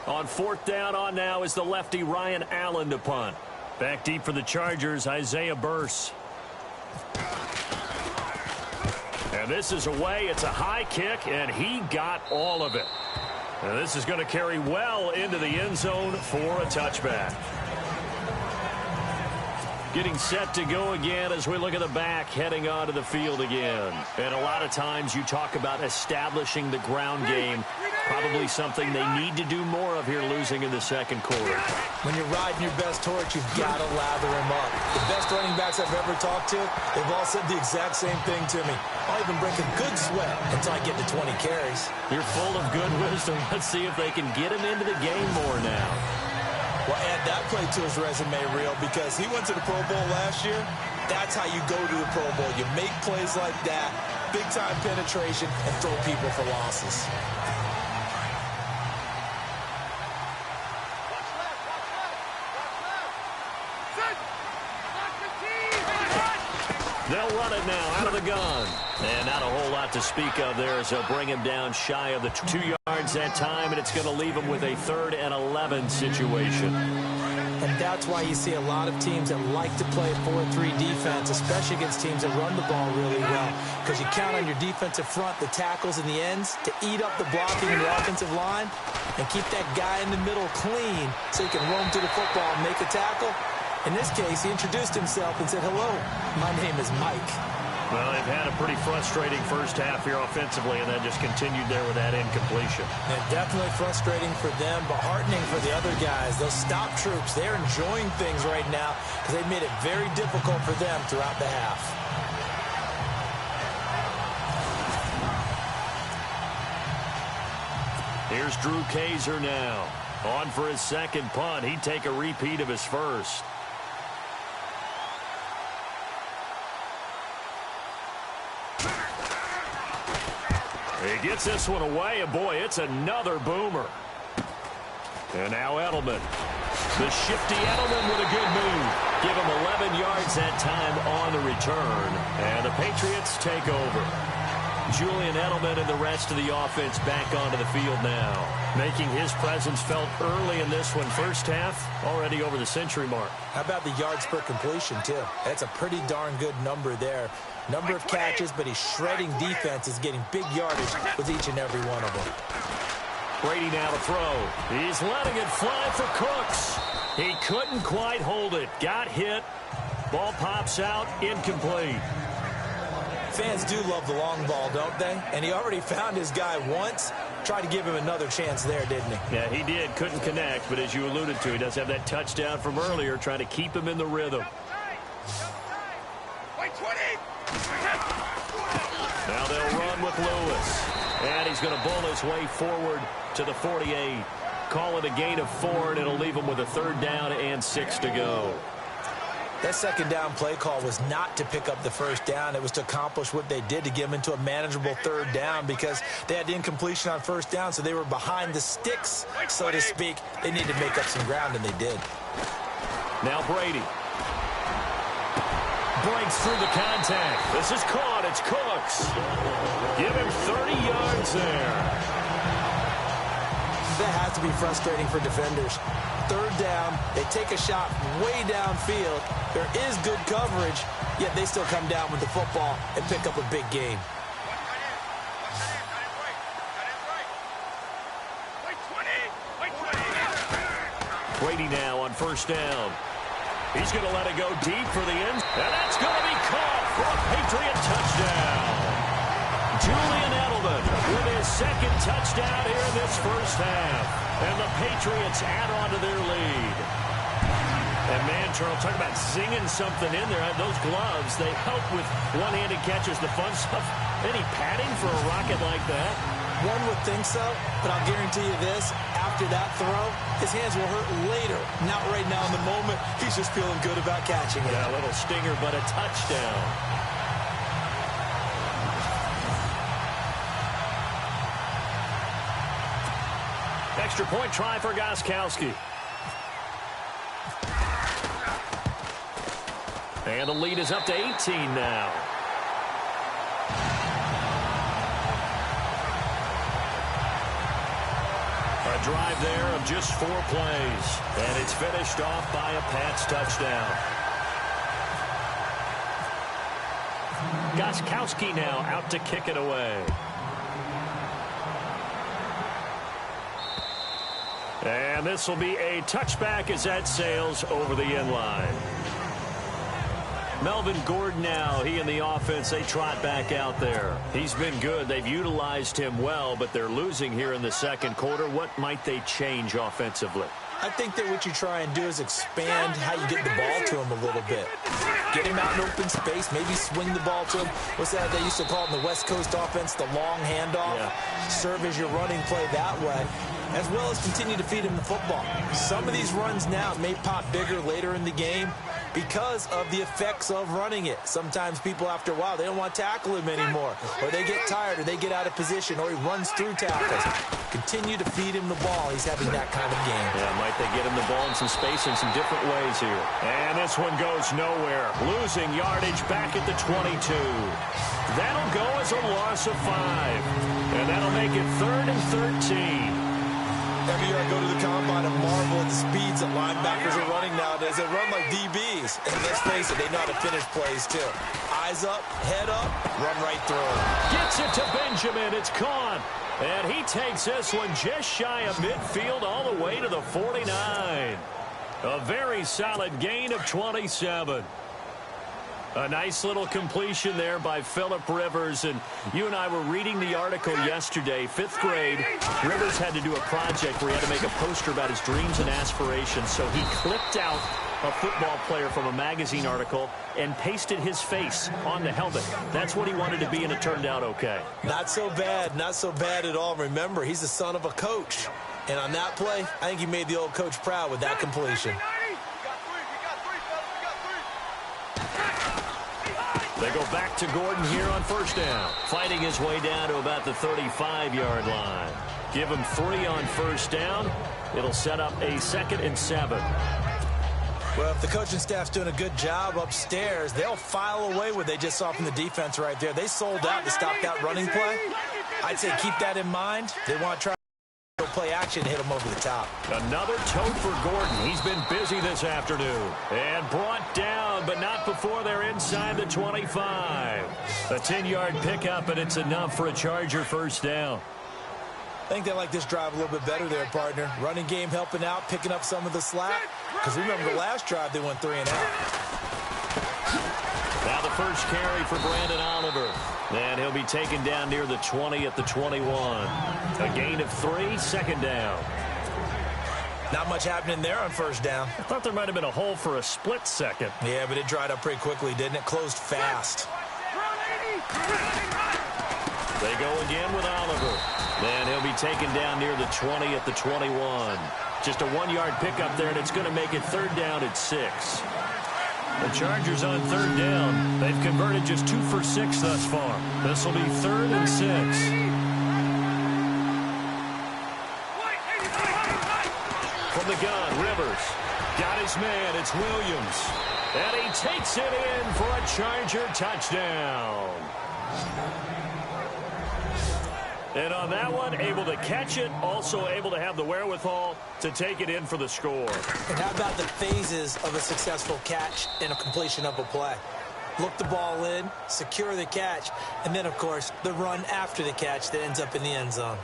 On fourth down on now is the lefty Ryan Allen to punt. Back deep for the Chargers, Isaiah Burse. And this is away. It's a high kick, and he got all of it. And this is going to carry well into the end zone for a touchback. Getting set to go again as we look at the back heading onto the field again. And a lot of times you talk about establishing the ground game. Probably something they need to do more of here losing in the second quarter. When you're riding your best torch, you've got to lather him up. The best running backs I've ever talked to, they've all said the exact same thing to me. I'll even break a good sweat until I get to 20 carries. You're full of good wisdom. Let's see if they can get him into the game more now. Well, add that play to his resume reel because he went to the Pro Bowl last year. That's how you go to the Pro Bowl. You make plays like that, big-time penetration, and throw people for losses. They'll run it now out of the gun. And not a whole lot to speak of there as they'll bring him down shy of the 2 yards that time, and it's going to leave him with a 3rd and 11 situation. And that's why you see a lot of teams that like to play 4-3 defense, especially against teams that run the ball really well, because you count on your defensive front, the tackles and the ends, to eat up the blocking in the offensive line and keep that guy in the middle clean so he can roam to the football and make a tackle. In this case, he introduced himself and said, "Hello, my name is Mike." Well, they've had a pretty frustrating first half here offensively, and that just continued there with that incompletion. And definitely frustrating for them, but heartening for the other guys. Those stop troops, they're enjoying things right now because they've made it very difficult for them throughout the half. Here's Drew Kaiser now. On for his second punt. He'd take a repeat of his first. He gets this one away, and boy, it's another boomer. And now Edelman. The shifty Edelman with a good move. Give him 11 yards that time on the return. And the Patriots take over. Julian Edelman and the rest of the offense back onto the field now. Making his presence felt early in this one. First half, already over the century mark. How about the yards per completion, too? That's a pretty darn good number there. Number of catches, but he's shredding defenses, getting big yardage with each and every one of them. Brady now to throw. He's letting it fly for Cooks. He couldn't quite hold it. Got hit. Ball pops out. Incomplete. Fans do love the long ball, don't they? And he already found his guy once. Tried to give him another chance there, didn't he? Yeah, he did. Couldn't connect, but as you alluded to, he does have that touchdown from earlier, trying to keep him in the rhythm. Now they'll run with Lewis. And he's going to bull his way forward to the 48. Call it a gain of 4, and it'll leave him with a 3rd down and 6 to go. That second down play call was not to pick up the first down. It was to accomplish what they did to get them into a manageable 3rd down because they had incompletion on first down, so they were behind the sticks, so to speak. They needed to make up some ground, and they did. Now Brady. Breaks through the contact. This is caught. It's Cooks. Give him 30 yards there. That has to be frustrating for defenders. 3rd down, they take a shot way downfield. There is good coverage, yet they still come down with the football and pick up a big gain. Brady now on first down. He's going to let it go deep for the end. And that's going to be caught for a Patriot touchdown. Julian Edelman with his 2nd touchdown here in this first half. And the Patriots add on to their lead. And man, Charles, talk about zinging something in there. Those gloves, they help with one-handed catches, the fun stuff. Any padding for a rocket like that? One would think so, but I'll guarantee you this. After that throw, his hands will hurt later. Not right now in the moment. He's just feeling good about catching it. Yeah, a little stinger, but a touchdown. Extra point try for Gostkowski. And the lead is up to 18 now. A drive there of just 4 plays. And it's finished off by a Pats touchdown. Gostkowski now out to kick it away. And this will be a touchback as that sails over the end line. Melvin Gordon now, he and the offense, they trot back out there. He's been good. They've utilized him well, but they're losing here in the second quarter. What might they change offensively? I think that what you try and do is expand how you get the ball to him a little bit. Get him out in open space, maybe swing the ball to him. What's that they used to call it in the West Coast offense, the long handoff? Yeah. Serve as your running play that way, as well as continue to feed him the football. Some of these runs now may pop bigger later in the game because of the effects of running it. Sometimes people, after a while, they don't want to tackle him anymore, or they get tired, or they get out of position, or he runs through tackles. Continue to feed him the ball. He's having that kind of game. Yeah, might they get him the ball in some space in some different ways here. And this one goes nowhere. Losing yardage back at the 22. That'll go as a loss of 5. And that'll make it 3rd and 13. Every year I go to the combine and marvel at the speeds that linebackers are running nowadays. They run like DBs. And let's face it, they know how to finish plays too. Eyes up, head up, run right through. Gets it to Benjamin. It's caught. And he takes this one just shy of midfield all the way to the 49. A very solid gain of 27. A nice little completion there by Phillip Rivers. And you and I were reading the article yesterday, 5th grade. Rivers had to do a project where he had to make a poster about his dreams and aspirations. So he clipped out a football player from a magazine article and pasted his face on the helmet. That's what he wanted to be, and it turned out okay. Not so bad. Not so bad at all. Remember, he's the son of a coach. And on that play, I think he made the old coach proud with that completion. They go back to Gordon here on first down. Fighting his way down to about the 35-yard line. Give him 3 on first down. It'll set up a 2nd and 7. Well, if the coaching staff's doing a good job upstairs, they'll file away what they just saw from the defense right there. They sold out to stop that running play. I'd say keep that in mind. They want to try to play action, hit him over the top. Another tote for Gordon. He's been busy this afternoon. And brought down, but not before they're inside the 25. A 10-yard pickup, and it's enough for a Charger first down. I think they like this drive a little bit better there, partner. Running game helping out, picking up some of the slack. Because remember the last drive, they went 3 and out. Now the first carry for Brandon Oliver. And he'll be taken down near the 20 at the 21. A gain of 3, 2nd down. Not much happening there on first down. I thought there might have been a hole for a split second. Yeah, but it dried up pretty quickly, didn't it? Closed fast. They go again with Oliver. And he'll be taken down near the 20 at the 21. Just a 1-yard pickup there, and it's going to make it 3rd down at 6. The Chargers on 3rd down. They've converted just 2 for 6 thus far. This will be 3rd and 6. From the gun, Rivers. Got his man. It's Williams. And he takes it in for a Charger touchdown. And on that one, able to catch it, also able to have the wherewithal to take it in for the score. And how about the phases of a successful catch and a completion of a play? Look the ball in, secure the catch, and then, of course, the run after the catch that ends up in the end zone.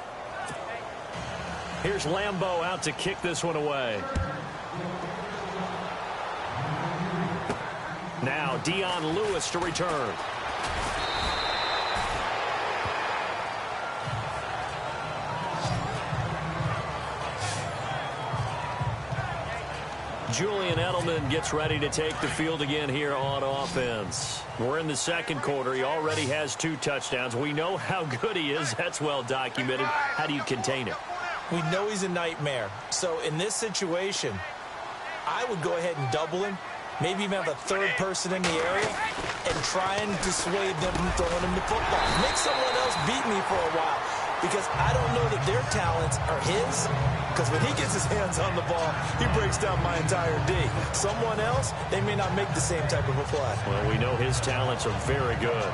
Here's Lambeau out to kick this one away. Now Dion Lewis to return. Julian Edelman gets ready to take the field again here on offense. We're in the second quarter. He already has 2 touchdowns. We know how good he is. That's well documented. How do you contain him? We know he's a nightmare. So in this situation, I would go ahead and double him, maybe even have a 3rd person in the area, and try and dissuade them from throwing him the football. Make someone else beat me for a while, because I don't know that their talents are his, because when he gets his hands on the ball, he breaks down my entire D. Someone else, they may not make the same type of a play. Well, we know his talents are very good.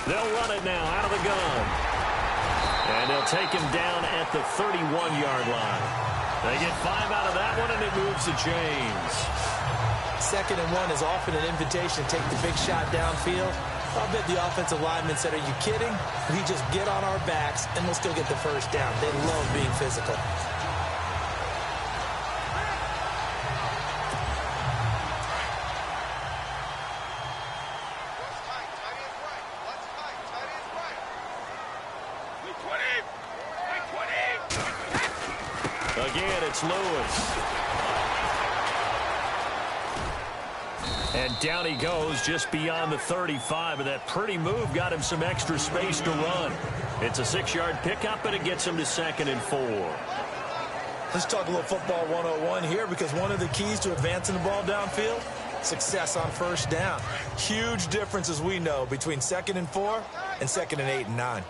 They'll run it now out of the gun. And they'll take him down at the 31-yard line. They get 5 out of that one, and it moves the chains. 2nd and 1 is often an invitation to take the big shot downfield. I'll bet the offensive lineman said, "Are you kidding? We just get on our backs, and we'll still get the first down." They love being physical. Again, it's Lewis. And down he goes just beyond the 35, and that pretty move got him some extra space to run. It's a 6-yard pickup, and it gets him to 2nd and 4. Let's talk a little football 101 here, because one of the keys to advancing the ball downfield, success on first down. Huge difference, as we know, between 2nd and 4 and 2nd and 8 and 9.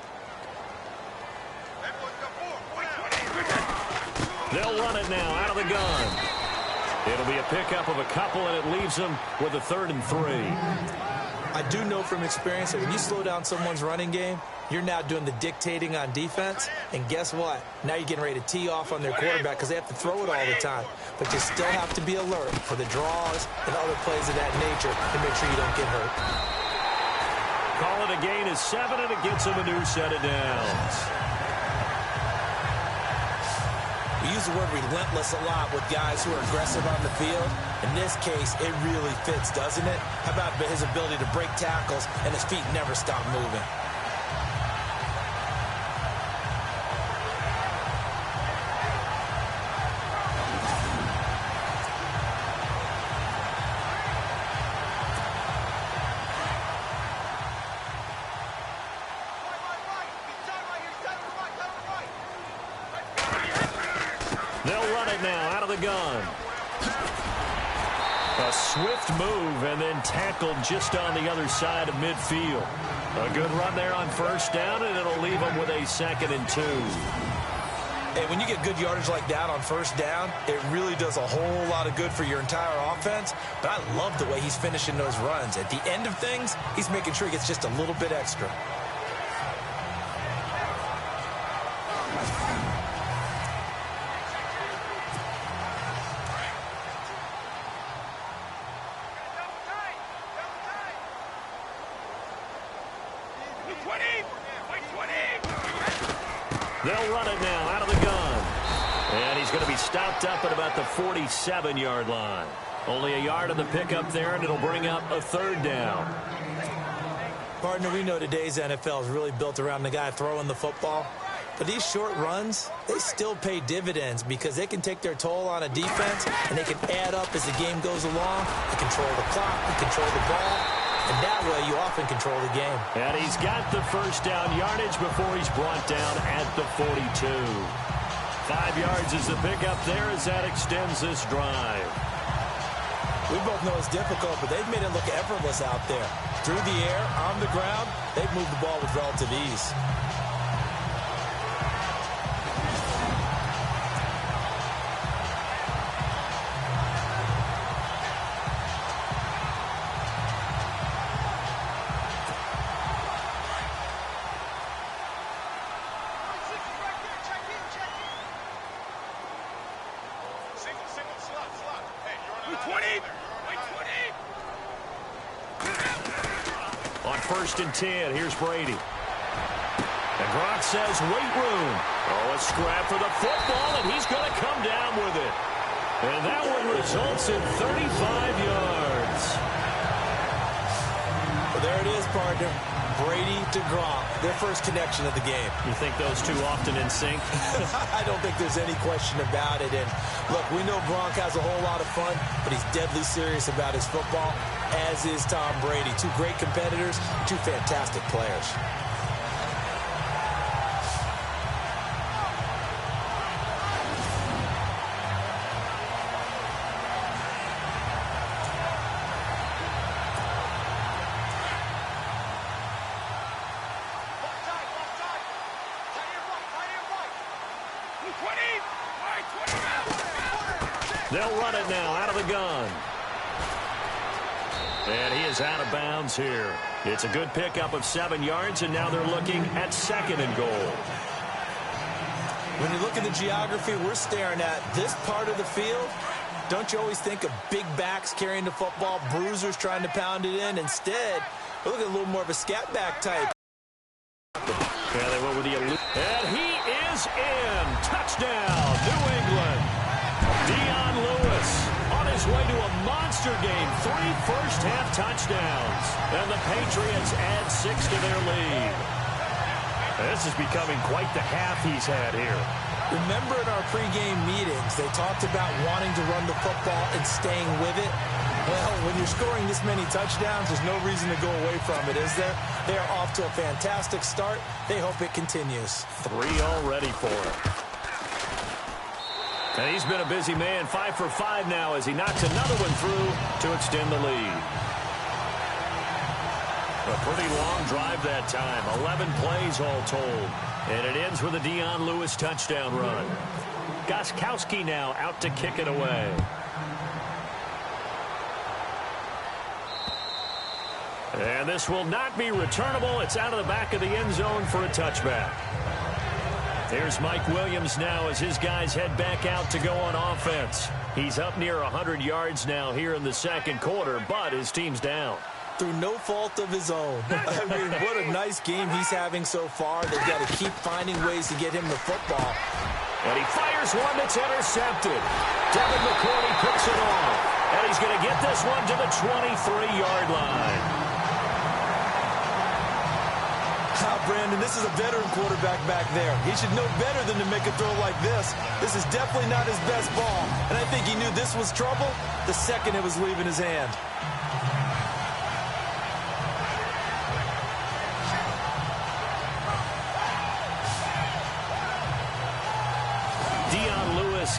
They'll run it now out of the gun. It'll be a pickup of a couple, and it leaves them with a 3rd and 3. I do know from experience that when you slow down someone's running game, you're now doing the dictating on defense. And guess what? Now you're getting ready to tee off on their quarterback because they have to throw it all the time. But you still have to be alert for the draws and other plays of that nature to make sure you don't get hurt. Call it a gain of 7, and it gets them a new set of downs. We use the word relentless a lot with guys who are aggressive on the field. In this case, it really fits, doesn't it? How about his ability to break tackles and his feet never stop moving? They'll run it now out of the gun. A swift move and then tackled just on the other side of midfield. A good run there on first down, and it'll leave them with a 2nd and 2. Hey, when you get good yardage like that on first down, it really does a whole lot of good for your entire offense. But I love the way he's finishing those runs. At the end of things, he's making sure he gets just a little bit extra. They'll run it now out of the gun. And he's going to be stopped up at about the 47-yard line. Only a yard on the pickup there, and it'll bring up a 3rd down. Partner, we know today's NFL is really built around the guy throwing the football. But these short runs, they still pay dividends because they can take their toll on a defense, and they can add up as the game goes along. They control the clock, they control the ball. And that way, you often control the game. And he's got the first down yardage before he's brought down at the 42. 5 yards is the pickup there as that extends this drive. We both know it's difficult, but they've made it look effortless out there. Through the air, on the ground, they've moved the ball with relative ease. On 1st and 10, here's Brady. And Gronk says, wait room. Oh, a scrap for the football, and he's going to come down with it. And that one results in 35 yards. Well, there it is, partner. Brady to Gronk, their first connection of the game. You think those two often in sync? I don't think there's any question about it. And look, we know Gronk has a whole lot of fun, but he's deadly serious about his football, as is Tom Brady. Two great competitors, two fantastic players. They'll run it now out of the gun. And he is out of bounds here. It's a good pickup of 7 yards, and now they're looking at 2nd and goal. When you look at the geography we're staring at, this part of the field, don't you always think of big backs carrying the football, bruisers trying to pound it in? Instead, look at a little more of a scat back type. Yeah, they went with the and he is in. Touchdown, New England. Dion Lewis on his way to a monster game. 3 first-half touchdowns. And the Patriots add 6 to their lead. This is becoming quite the half he's had here. Remember in our pregame meetings, they talked about wanting to run the football and staying with it? Well, when you're scoring this many touchdowns, there's no reason to go away from it, is there? They are off to a fantastic start. They hope it continues. 3 already for him. And he's been a busy man, 5 for 5 now as he knocks another one through to extend the lead. A pretty long drive that time, 11 plays all told. And it ends with a Dion Lewis touchdown run. Gostkowski now out to kick it away. And this will not be returnable. It's out of the back of the end zone for a touchback. There's Mike Williams now as his guys head back out to go on offense. He's up near 100 yards now here in the second quarter, but his team's down. Through no fault of his own. I mean, what a nice game he's having so far. They've got to keep finding ways to get him the football. And he fires one that's intercepted. Devin McCourty picks it off. And he's going to get this one to the 23-yard line. Brandon, this is a veteran quarterback back there. He should know better than to make a throw like this. This is definitely not his best ball. And I think he knew this was trouble the second it was leaving his hand.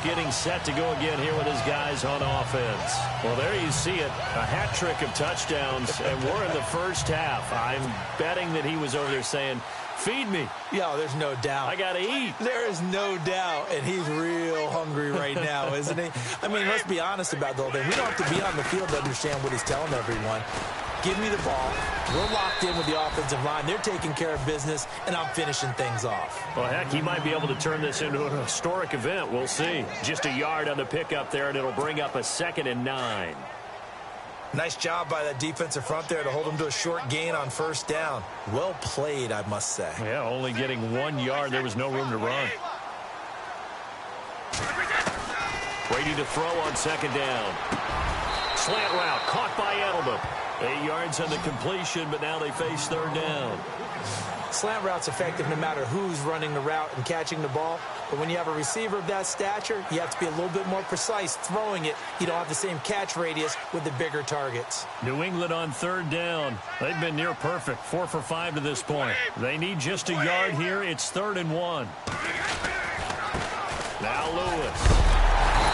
Getting set to go again here with his guys on offense. Well, there you see it. A hat trick of touchdowns, and we're in the first half. I'm betting that he was over there saying, feed me. Yeah, there's no doubt. I got to eat. There is no doubt, and he's real hungry right now, isn't he? I mean, let's be honest about the whole thing. We don't have to be on the field to understand what he's telling everyone. Give me the ball. We're locked in with the offensive line. They're taking care of business, and I'm finishing things off. Well, heck, he might be able to turn this into an historic event. We'll see. Just a yard on the pickup there, and it'll bring up a 2nd and 9. Nice job by that defensive front there to hold him to a short gain on first down. Well played, I must say. Yeah, only getting 1 yard. There was no room to run. Brady to throw on 2nd down. Slant route caught by Edelman. 8 yards on the completion, but now they face 3rd down. Slant route's effective no matter who's running the route and catching the ball. But when you have a receiver of that stature, you have to be a little bit more precise throwing it. You don't have the same catch radius with the bigger targets. New England on 3rd down. They've been near perfect, 4 for 5 to this point. They need just a yard here. It's 3rd and 1. Now Lewis.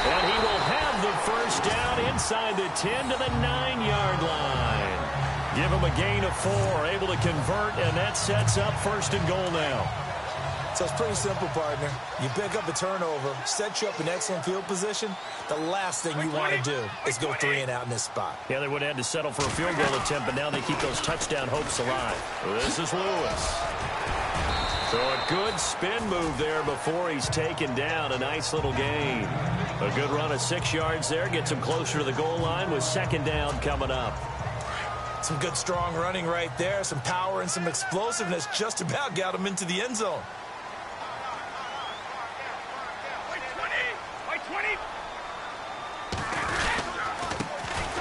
And he will have the first down inside the 10 to the 9-yard line. Give him a gain of 4, able to convert, and that sets up 1st and goal now. So it's pretty simple, partner. You pick up a turnover, set you up in excellent field position. The last thing you want to do is go 3 and out in this spot. Yeah, they would have had to settle for a field goal attempt, but now they keep those touchdown hopes alive. This is Lewis. So a good spin move there before he's taken down. A nice little gain. A good run of 6 yards there. Gets him closer to the goal line with 2nd down coming up. Some good strong running right there. Some power and some explosiveness just about got him into the end zone.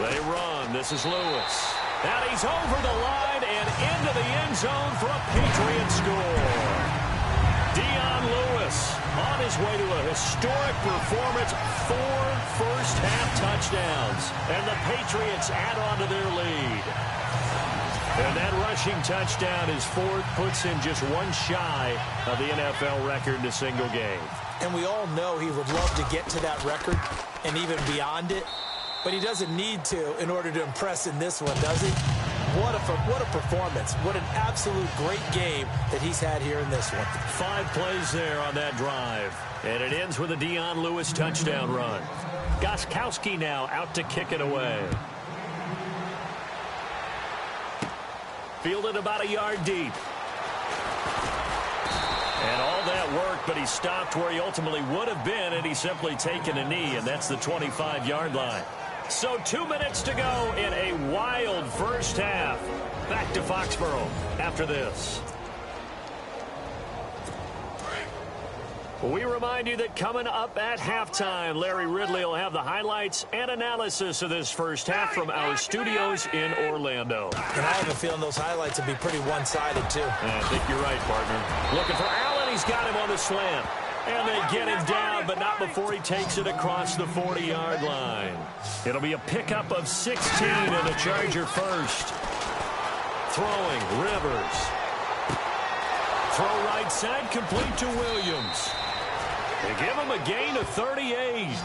They run. This is Lewis. And he's over the line and into the end zone for a Patriot score. Dion Lewis on his way to a historic performance. 4 first-half touchdowns. And the Patriots add on to their lead. And that rushing touchdown is 4th, puts him just 1 shy of the NFL record in a single game. And we all know he would love to get to that record and even beyond it. But he doesn't need to in order to impress in this one, does he? What a performance. What an absolute great game that he's had here in this one. 5 plays there on that drive. And it ends with a Dion Lewis touchdown run. Gostkowski now out to kick it away. Fielded about a yard deep. And all that work, but he stopped where he ultimately would have been, and he's simply taken a knee, and that's the 25-yard line. So 2 minutes to go in a wild first half. Back to Foxborough after this. We remind you that coming up at halftime, Larry Ridley will have the highlights and analysis of this first half from our studios in Orlando. And I have a feeling those highlights will be pretty one-sided, too. I think you're right, partner. Looking for Allen. He's got him on the slant. And they get him down, but not before he takes it across the 40-yard line. It'll be a pickup of 16 and a Charger first. Throwing, Rivers. Throw right side, complete to Williams. They give him a gain of 38.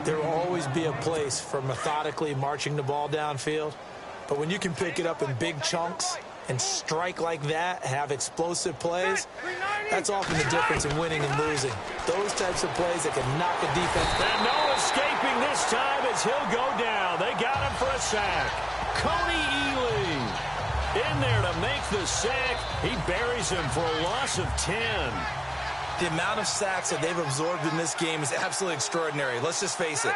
There will always be a place for methodically marching the ball downfield. But when you can pick it up in big chunks and strike like that, have explosive plays, that's often the difference in winning and losing. Those types of plays that can knock a defense. And no escaping this time as he'll go down. They got him for a sack. Coney Ely in there to make the sack. He buries him for a loss of 10. The amount of sacks that they've absorbed in this game is absolutely extraordinary. Let's just face it.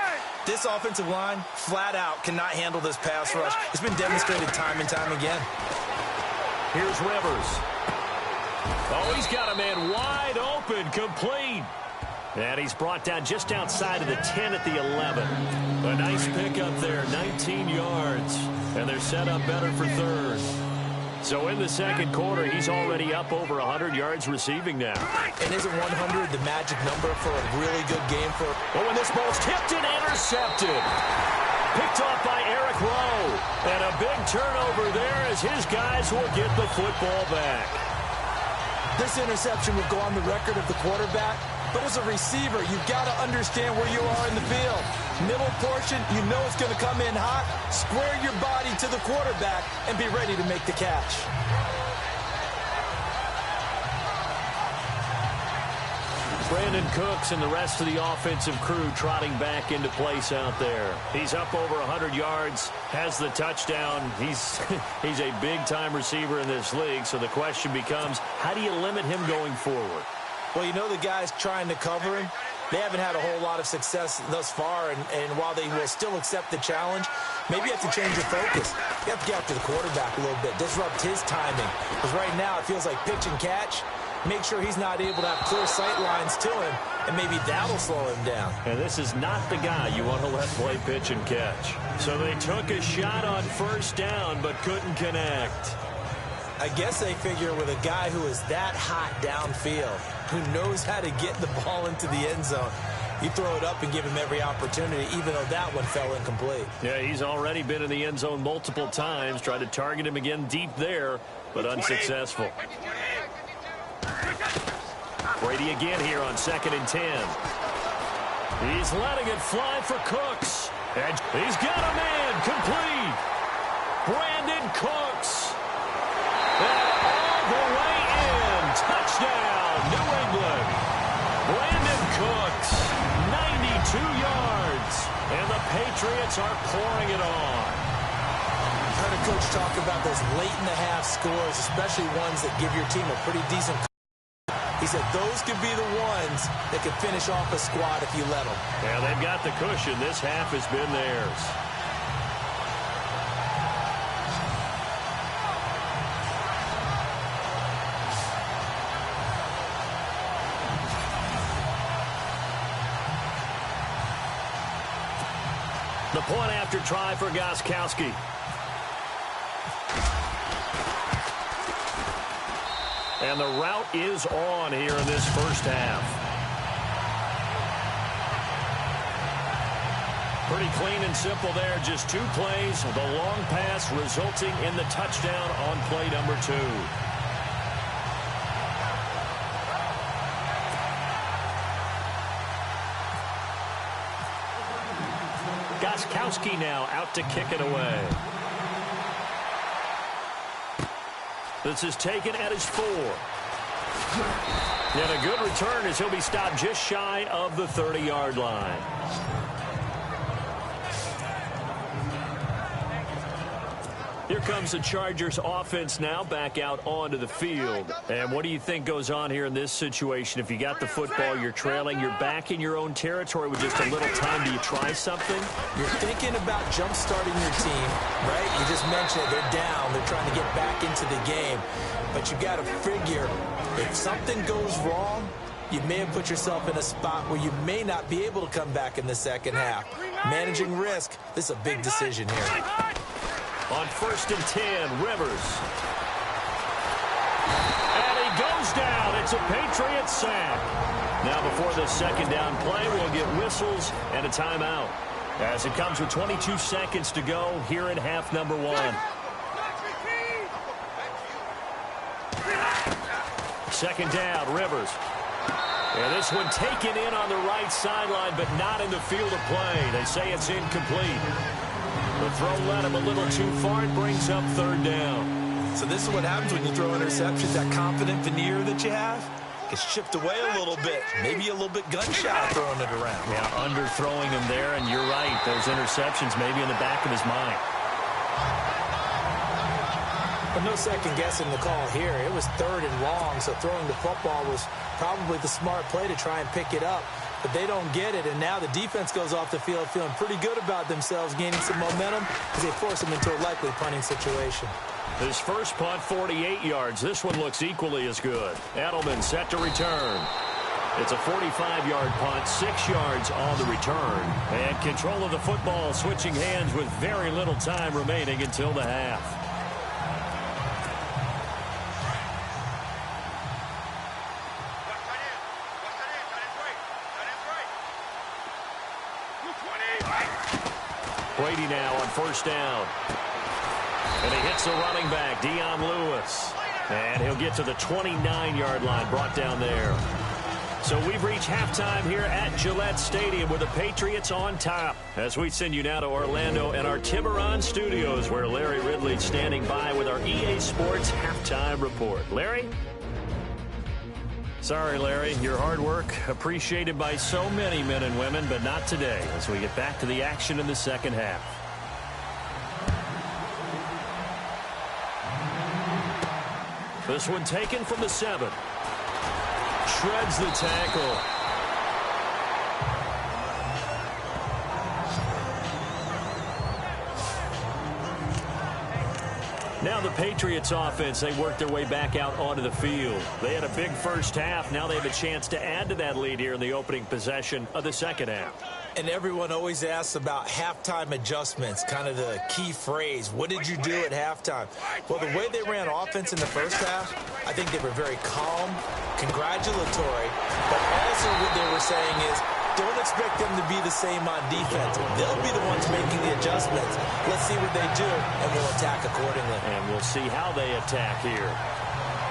This offensive line, flat out, cannot handle this pass rush. It's been demonstrated time and time again. Here's Rivers. Oh, he's got a man wide open, complete. And he's brought down just outside of the 10 at the 11. A nice pickup there, 19 yards. And they're set up better for third. So in the second quarter, he's already up over 100 yards receiving now. And isn't 100 the magic number for a really good game for... Oh, and this ball's tipped and intercepted. Picked off by Eric Rowe. And a big turnover there as his guys will get the football back. This interception will go on the record of the quarterback. But as a receiver, you've got to understand where you are in the field. Middle portion, you know it's going to come in hot. Square your body to the quarterback and be ready to make the catch. Brandon Cooks and the rest of the offensive crew trotting back into place out there. He's up over 100 yards, has the touchdown. He's a big-time receiver in this league, so the question becomes, how do you limit him going forward? Well, you know the guys trying to cover him, they haven't had a whole lot of success thus far, and while they will still accept the challenge, maybe you have to change your focus. You have to get after the quarterback a little bit, disrupt his timing. Because right now it feels like pitch and catch. Make sure he's not able to have clear sight lines to him, and maybe that'll slow him down. And this is not the guy you want to let play pitch and catch. So they took a shot on first down, but couldn't connect. I guess they figure with a guy who is that hot downfield, who knows how to get the ball into the end zone, you throw it up and give him every opportunity, even though that one fell incomplete. Yeah, he's already been in the end zone multiple times, tried to target him again deep there, but unsuccessful. Brady again here on 2nd and 10. He's letting it fly for Cooks. And he's got a man complete. Brandon Cooks. And all the way in. Touchdown, New England. Brandon Cooks, 92 yards. And the Patriots are pouring it on. I heard a coach talk about those late-in-the-half scores, especially ones that give your team a pretty decent. He said those could be the ones that could finish off a squad if you let them. Yeah, they've got the cushion. This half has been theirs. The point after try for Gostkowski. And the route is on here in this first half. Pretty clean and simple there. Just 2 plays. The long pass resulting in the touchdown on play number 2. Gostkowski now out to kick it away. This is taken at his 4. And a good return as he'll be stopped just shy of the 30-yard line. Here comes the Chargers offense now back out onto the field. And what do you think goes on here in this situation? If you got the football, you're trailing, you're back in your own territory with just a little time. Do you try something? You're thinking about jump-starting your team, right? You just mentioned it. They're down. They're trying to get back into the game. But you got to figure, if something goes wrong, you may have put yourself in a spot where you may not be able to come back in the second half. Managing risk, this is a big decision here. On 1st and 10, Rivers. And he goes down. It's a Patriot sack. Now before the second down play, we'll get whistles and a timeout. As it comes with 22 seconds to go here in half number 1. Second down, Rivers. And this one taken in on the right sideline, but not in the field of play. They say it's incomplete. The throw led him a little too far and brings up 3rd down. So this is what happens when you throw interceptions. That confident veneer that you have gets chipped away a little bit. Maybe a little bit gun-shy throwing it around. Yeah, underthrowing him there, and you're right. Those interceptions maybe in the back of his mind. But no second guessing the call here. It was 3rd and long, so throwing the football was probably the smart play to try and pick it up. But they don't get it, and now the defense goes off the field feeling pretty good about themselves, gaining some momentum as they force them into a likely punting situation. His first punt, 48 yards. This one looks equally as good. Edelman set to return. It's a 45-yard punt, 6 yards on the return. And control of the football switching hands with very little time remaining until the half. Brady now on 1st down. And he hits the running back, Dion Lewis. And he'll get to the 29-yard line, brought down there. So we've reached halftime here at Gillette Stadium with the Patriots on top. As we send you now to Orlando and our Tiburon studios, where Larry Ridley's standing by with our EA Sports halftime report. Larry? Sorry, Larry. Your hard work appreciated by so many men and women, but not today as we get back to the action in the second half. This one taken from the 7. Shreds the tackle. Now the Patriots offense, they work their way back out onto the field. They had a big first half. Now they have a chance to add to that lead here in the opening possession of the second half. And everyone always asks about halftime adjustments, kind of the key phrase. What did you do at halftime? Well, the way they ran offense in the first half, I think they were very calm, congratulatory, but also what they were saying is, don't expect them to be the same on defense. They'll be the ones making the adjustments. Let's see what they do, and we'll attack accordingly. And we'll see how they attack here.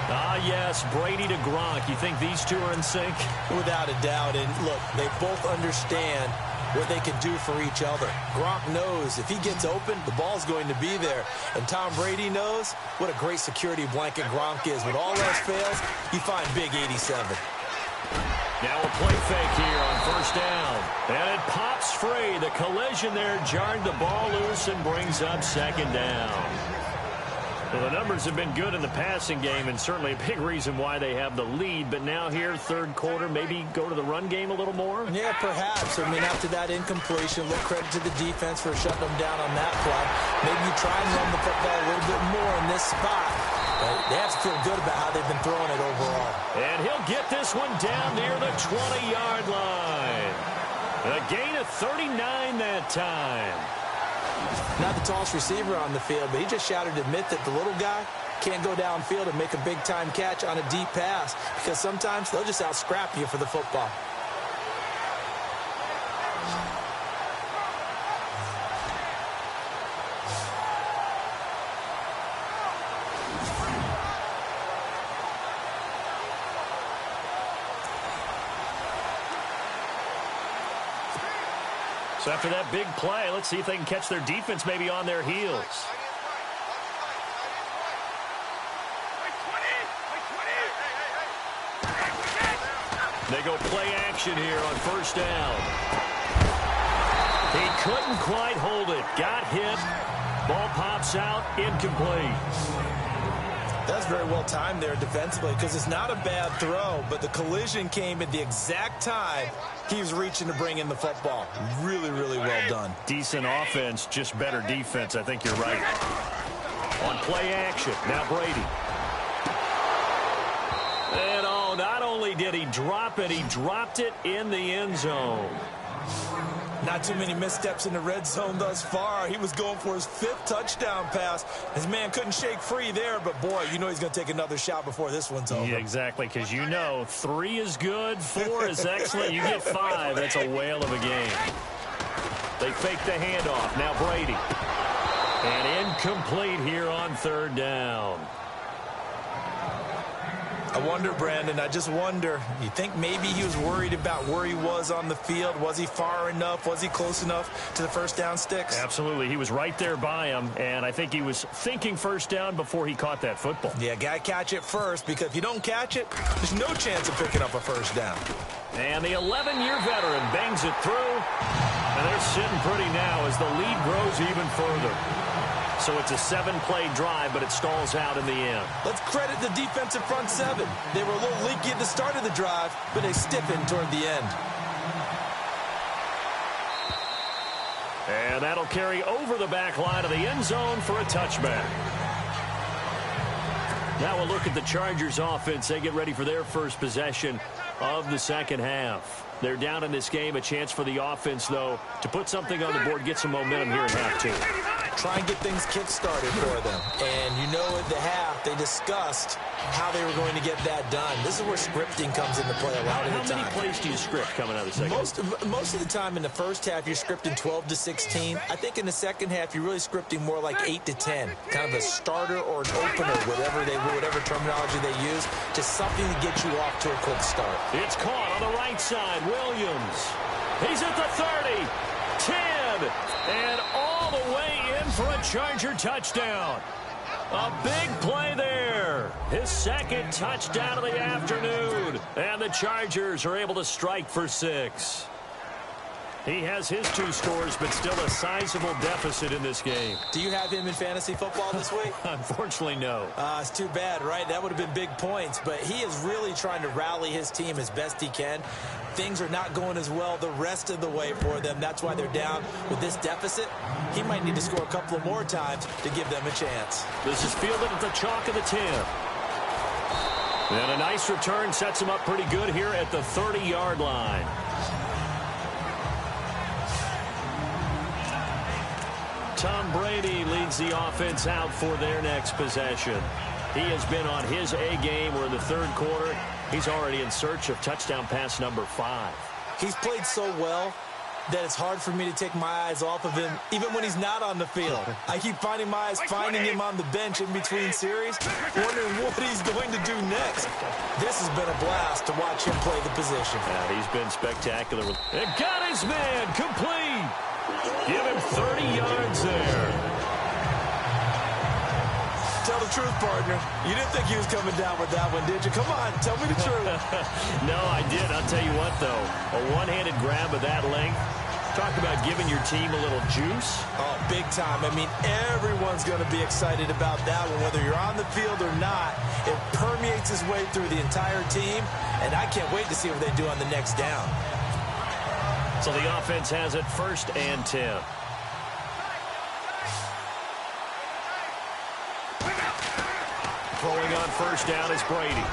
Ah, yes, Brady to Gronk. You think these two are in sync? Without a doubt. And, look, they both understand what they can do for each other. Gronk knows if he gets open, the ball's going to be there. And Tom Brady knows what a great security blanket Gronk is. When all else fails, you find Big 87. Now a play fake here on 1st down. And it pops free. The collision there jarred the ball loose and brings up 2nd down. Well, the numbers have been good in the passing game and certainly a big reason why they have the lead. But now here, 3rd quarter, maybe go to the run game a little more? Yeah, perhaps. I mean, after that incompletion, a little credit to the defense for shutting them down on that play. Maybe you try and run the football a little bit more in this spot. They have to feel good about how they've been throwing it overall. And he'll get this one down near the 20-yard line. A gain of 39 that time. Not the tallest receiver on the field, but he just shouted to admit that the little guy can't go downfield and make a big-time catch on a deep pass because sometimes they'll just out-scrap you for the football. So after that big play, let's see if they can catch their defense maybe on their heels. They go play action here on 1st down. He couldn't quite hold it. Got hit. Ball pops out, incomplete. That's very well timed there defensively because it's not a bad throw, but the collision came at the exact time he was reaching to bring in the football. Really, really well done. Decent offense, just better defense. I think you're right. On play action, now Brady. And oh, not only did he drop it, he dropped it in the end zone. Not too many missteps in the red zone thus far. He was going for his 5th touchdown pass. His man couldn't shake free there, but boy, you know he's going to take another shot before this one's over. Yeah, exactly, because you know 3 is good, 4 is excellent. You get 5, that's a whale of a game. They fake the handoff. Now Brady. And incomplete here on 3rd down. I wonder, Brandon, I just wonder, you think maybe he was worried about where he was on the field? Was he far enough? Was he close enough to the first down sticks? Absolutely. He was right there by him, and I think he was thinking first down before he caught that football. Yeah, got to catch it first, because if you don't catch it, there's no chance of picking up a first down. And the 11-year veteran bangs it through, and they're sitting pretty now as the lead grows even further. So it's a 7-play drive, but it stalls out in the end. Let's credit the defensive front 7. They were a little leaky at the start of the drive, but they stiffened toward the end. And that'll carry over the back line of the end zone for a touchback. Now we'll look at the Chargers offense. They get ready for their first possession of the second half. They're down in this game. A chance for the offense, though, to put something on the board, get some momentum here in half 2. Try and get things kick-started for them. And you know at the half, they discussed how they were going to get that done. This is where scripting comes into play a lot of the time. How many plays do you script coming out of the second half? Most of the time in the first half, you're scripting 12 to 16. I think in the second half, you're really scripting more like 8 to 10. Kind of a starter or an opener, whatever terminology they use, just something to get you off to a quick start. It's caught on the right side. Williams. He's at the 30. 10. And all the way in for a Charger touchdown. A big play there. His second touchdown of the afternoon. And the Chargers are able to strike for 6. He has his 2 scores, but still a sizable deficit in this game. Do you have him in fantasy football this week? Unfortunately, no. It's too bad, right? That would have been big points, but he is really trying to rally his team as best he can. Things are not going as well the rest of the way for them. That's why they're down with this deficit. He might need to score a couple of more times to give them a chance. This is fielded at the chalk of the 10. And a nice return sets him up pretty good here at the 30-yard line. Tom Brady leads the offense out for their next possession. He has been on his A game. We're in the 3rd quarter. He's already in search of touchdown pass number 5. He's played so well that it's hard for me to take my eyes off of him, even when he's not on the field. I keep finding my eyes finding him on the bench in between series, wondering what he's going to do next. This has been a blast to watch him play the position. Yeah, he's been spectacular. And got his man complete. Give him 30 yards there. Tell the truth, partner. You didn't think he was coming down with that one, did you? Come on, tell me the truth. No, I did. I'll tell you what, though. A one-handed grab of that length. Talk about giving your team a little juice. Oh, big time. I mean, everyone's going to be excited about that one, whether you're on the field or not. It permeates its way through the entire team, and I can't wait to see what they do on the next down. So the offense has it 1st and 10. Throwing on 1st down is Brady.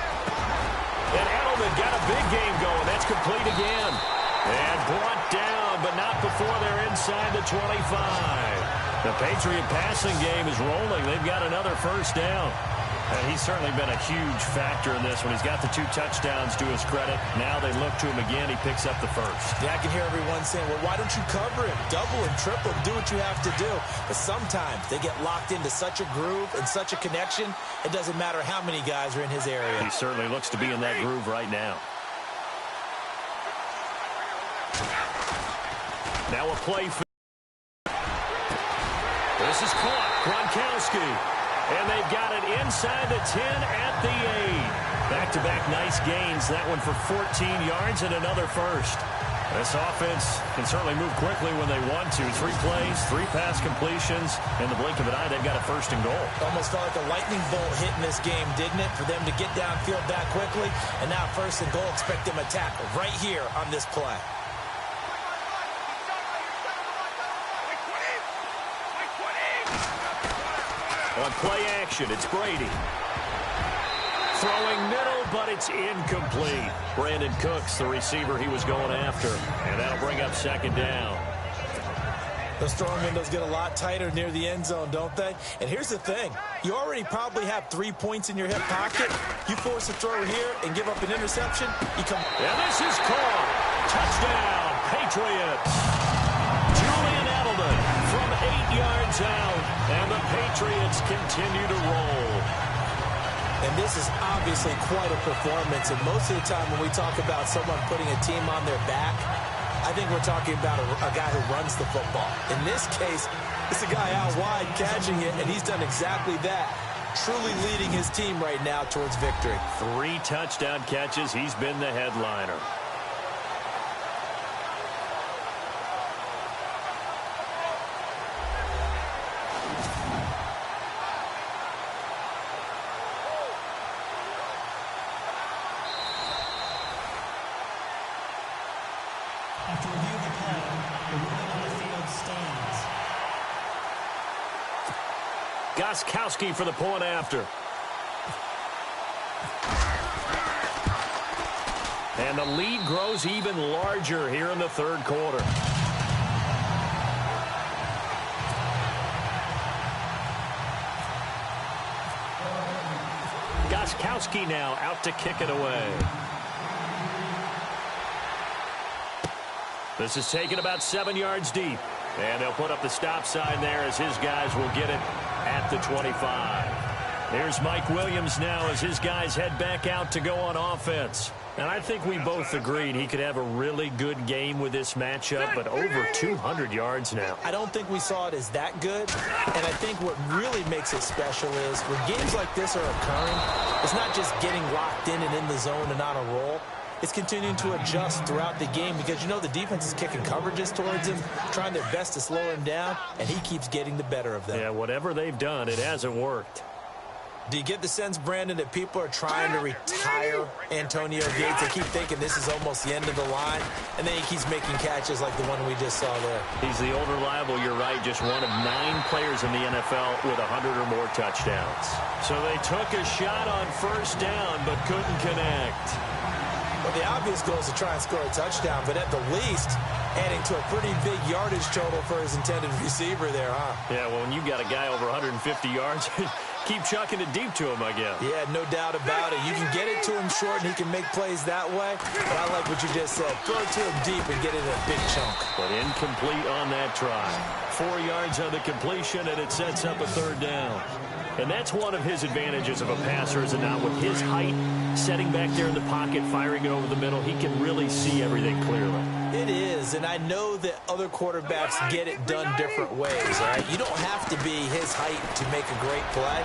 And Edelman got a big game going. That's complete again. And brought down, but not before they're inside the 25. The Patriot passing game is rolling. They've got another 1st down. And he's certainly been a huge factor in this one. He's got the 2 touchdowns to his credit. Now they look to him again. He picks up the 1st. Yeah, I can hear everyone saying, well, why don't you cover him? Double him, triple him, do what you have to do. But sometimes they get locked into such a groove and such a connection, it doesn't matter how many guys are in his area. He certainly looks to be in that groove right now. Now a play. This is caught. Gronkowski. And they've got it inside the 10 at the 8. Back-to-back nice gains. That one for 14 yards and another 1st. This offense can certainly move quickly when they want to. 3 plays, 3 pass completions. In the blink of an eye, they've got a first and goal. Almost felt like a lightning bolt hit in this game, didn't it? For them to get downfield that quickly. And now first and goal, expect them to tackle right here on this play. On play action, it's Brady. Throwing middle, but it's incomplete. Brandon Cooks, the receiver he was going after. And that'll bring up second down. Those throwing windows get a lot tighter near the end zone, don't they? And here's the thing. You already probably have 3 points in your hip pocket. You force a throw here and give up an interception, you come... And this is caught. Touchdown, Patriots. Julian Edelman from 8 yards out. And the Patriots continue to roll. And this is obviously quite a performance. And most of the time when we talk about someone putting a team on their back, I think we're talking about a guy who runs the football. In this case, it's a guy out wide catching it, and he's done exactly that, truly leading his team right now towards victory. 3 touchdown catches. He's been the headliner. After review of the play, the ruling on the field stands. Gostkowski for the point after. And the lead grows even larger here in the third quarter. Gostkowski now out to kick it away. This is taken about 7 yards deep. And they'll put up the stop sign there as his guys will get it at the 25. There's Mike Williams now as his guys head back out to go on offense. And I think we both agreed he could have a really good game with this matchup, but over 200 yards now. I don't think we saw it as that good. And I think what really makes it special is when games like this are occurring, it's not just getting locked in and in the zone and on a roll. It's continuing to adjust throughout the game because, you know, the defense is kicking coverages towards him, trying their best to slow him down, and he keeps getting the better of them. Yeah, whatever they've done, it hasn't worked. Do you get the sense, Brandon, that people are trying to retire Antonio Gates? They keep thinking this is almost the end of the line, and then he keeps making catches like the one we just saw there. He's the old reliable, you're right, just one of 9 players in the NFL with 100 or more touchdowns. So they took a shot on first down but couldn't connect. Well, the obvious goal is to try and score a touchdown, but at the least, adding to a pretty big yardage total for his intended receiver there, huh? Yeah, well, when you got a guy over 150 yards, keep chucking it deep to him, I guess. Yeah, no doubt about it. You can get it to him short, and he can make plays that way. But I like what you just said. Throw it to him deep and get it in a big chunk. But incomplete on that try. 4 yards on the completion, and it sets up a third down. And that's one of his advantages of a passer, is it not? With his height, setting back there in the pocket, firing it over the middle, he can really see everything clearly. It is, and I know that other quarterbacks get it done different ways, all right? You don't have to be his height to make a great play.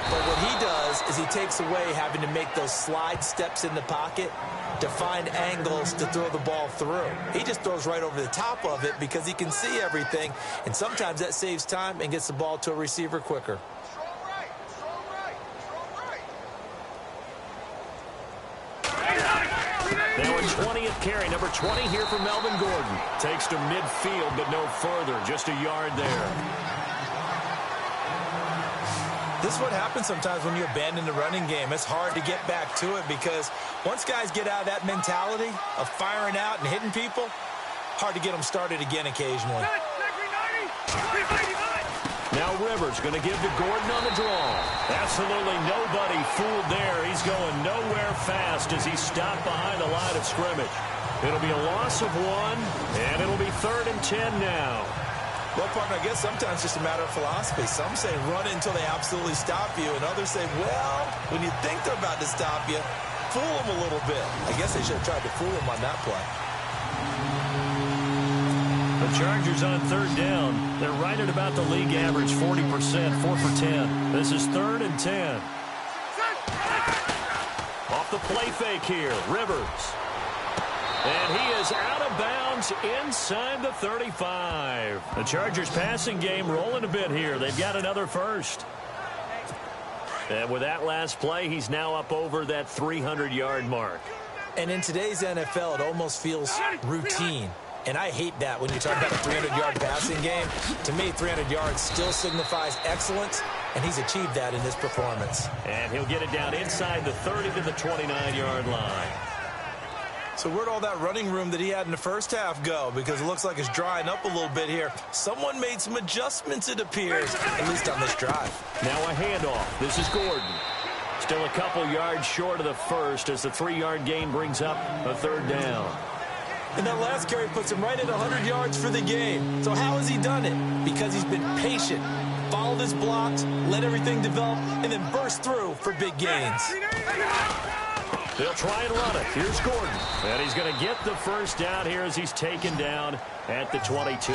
But what he does is he takes away having to make those slide steps in the pocket to find angles to throw the ball through. He just throws right over the top of it because he can see everything, and sometimes that saves time and gets the ball to a receiver quicker. Now a 20th carry, number 20 here for Melvin Gordon. Takes to midfield, but no further, just a yard there. This is what happens sometimes when you abandon the running game. It's hard to get back to it because once guys get out of that mentality of firing out and hitting people, hard to get them started again occasionally. Now Rivers going to give to Gordon on the draw. Absolutely nobody fooled there. He's going nowhere fast as he's stopped behind the line of scrimmage. It'll be a loss of 1, and it'll be 3rd and 10 now. Well, partner, I guess sometimes it's just a matter of philosophy. Some say run it until they absolutely stop you, and others say, well, when you think they're about to stop you, fool them a little bit. I guess they should have tried to fool them on that play. The Chargers on 3rd down. They're right at about the league average, 40%, 4 for 10. This is 3rd and 10. Off the play fake here, Rivers. And he is out of bounds inside the 35. The Chargers passing game rolling a bit here. They've got another first. And with that last play, he's now up over that 300-yard mark. And in today's NFL, it almost feels routine. And I hate that when you talk about a 300-yard passing game. To me, 300 yards still signifies excellence, and he's achieved that in this performance. And he'll get it down inside the 30 to the 29-yard line. So where'd all that running room that he had in the first half go? Because it looks like it's drying up a little bit here. Someone made some adjustments, it appears, at least on this drive. Now a handoff. This is Gordon. Still a couple yards short of the first as the 3-yard gain brings up a third down. And that last carry puts him right at 100 yards for the game. So how has he done it? Because he's been patient, followed his blocks, let everything develop, and then burst through for big gains. They'll try and run it. Here's Gordon. And he's going to get the first down here as he's taken down at the 22.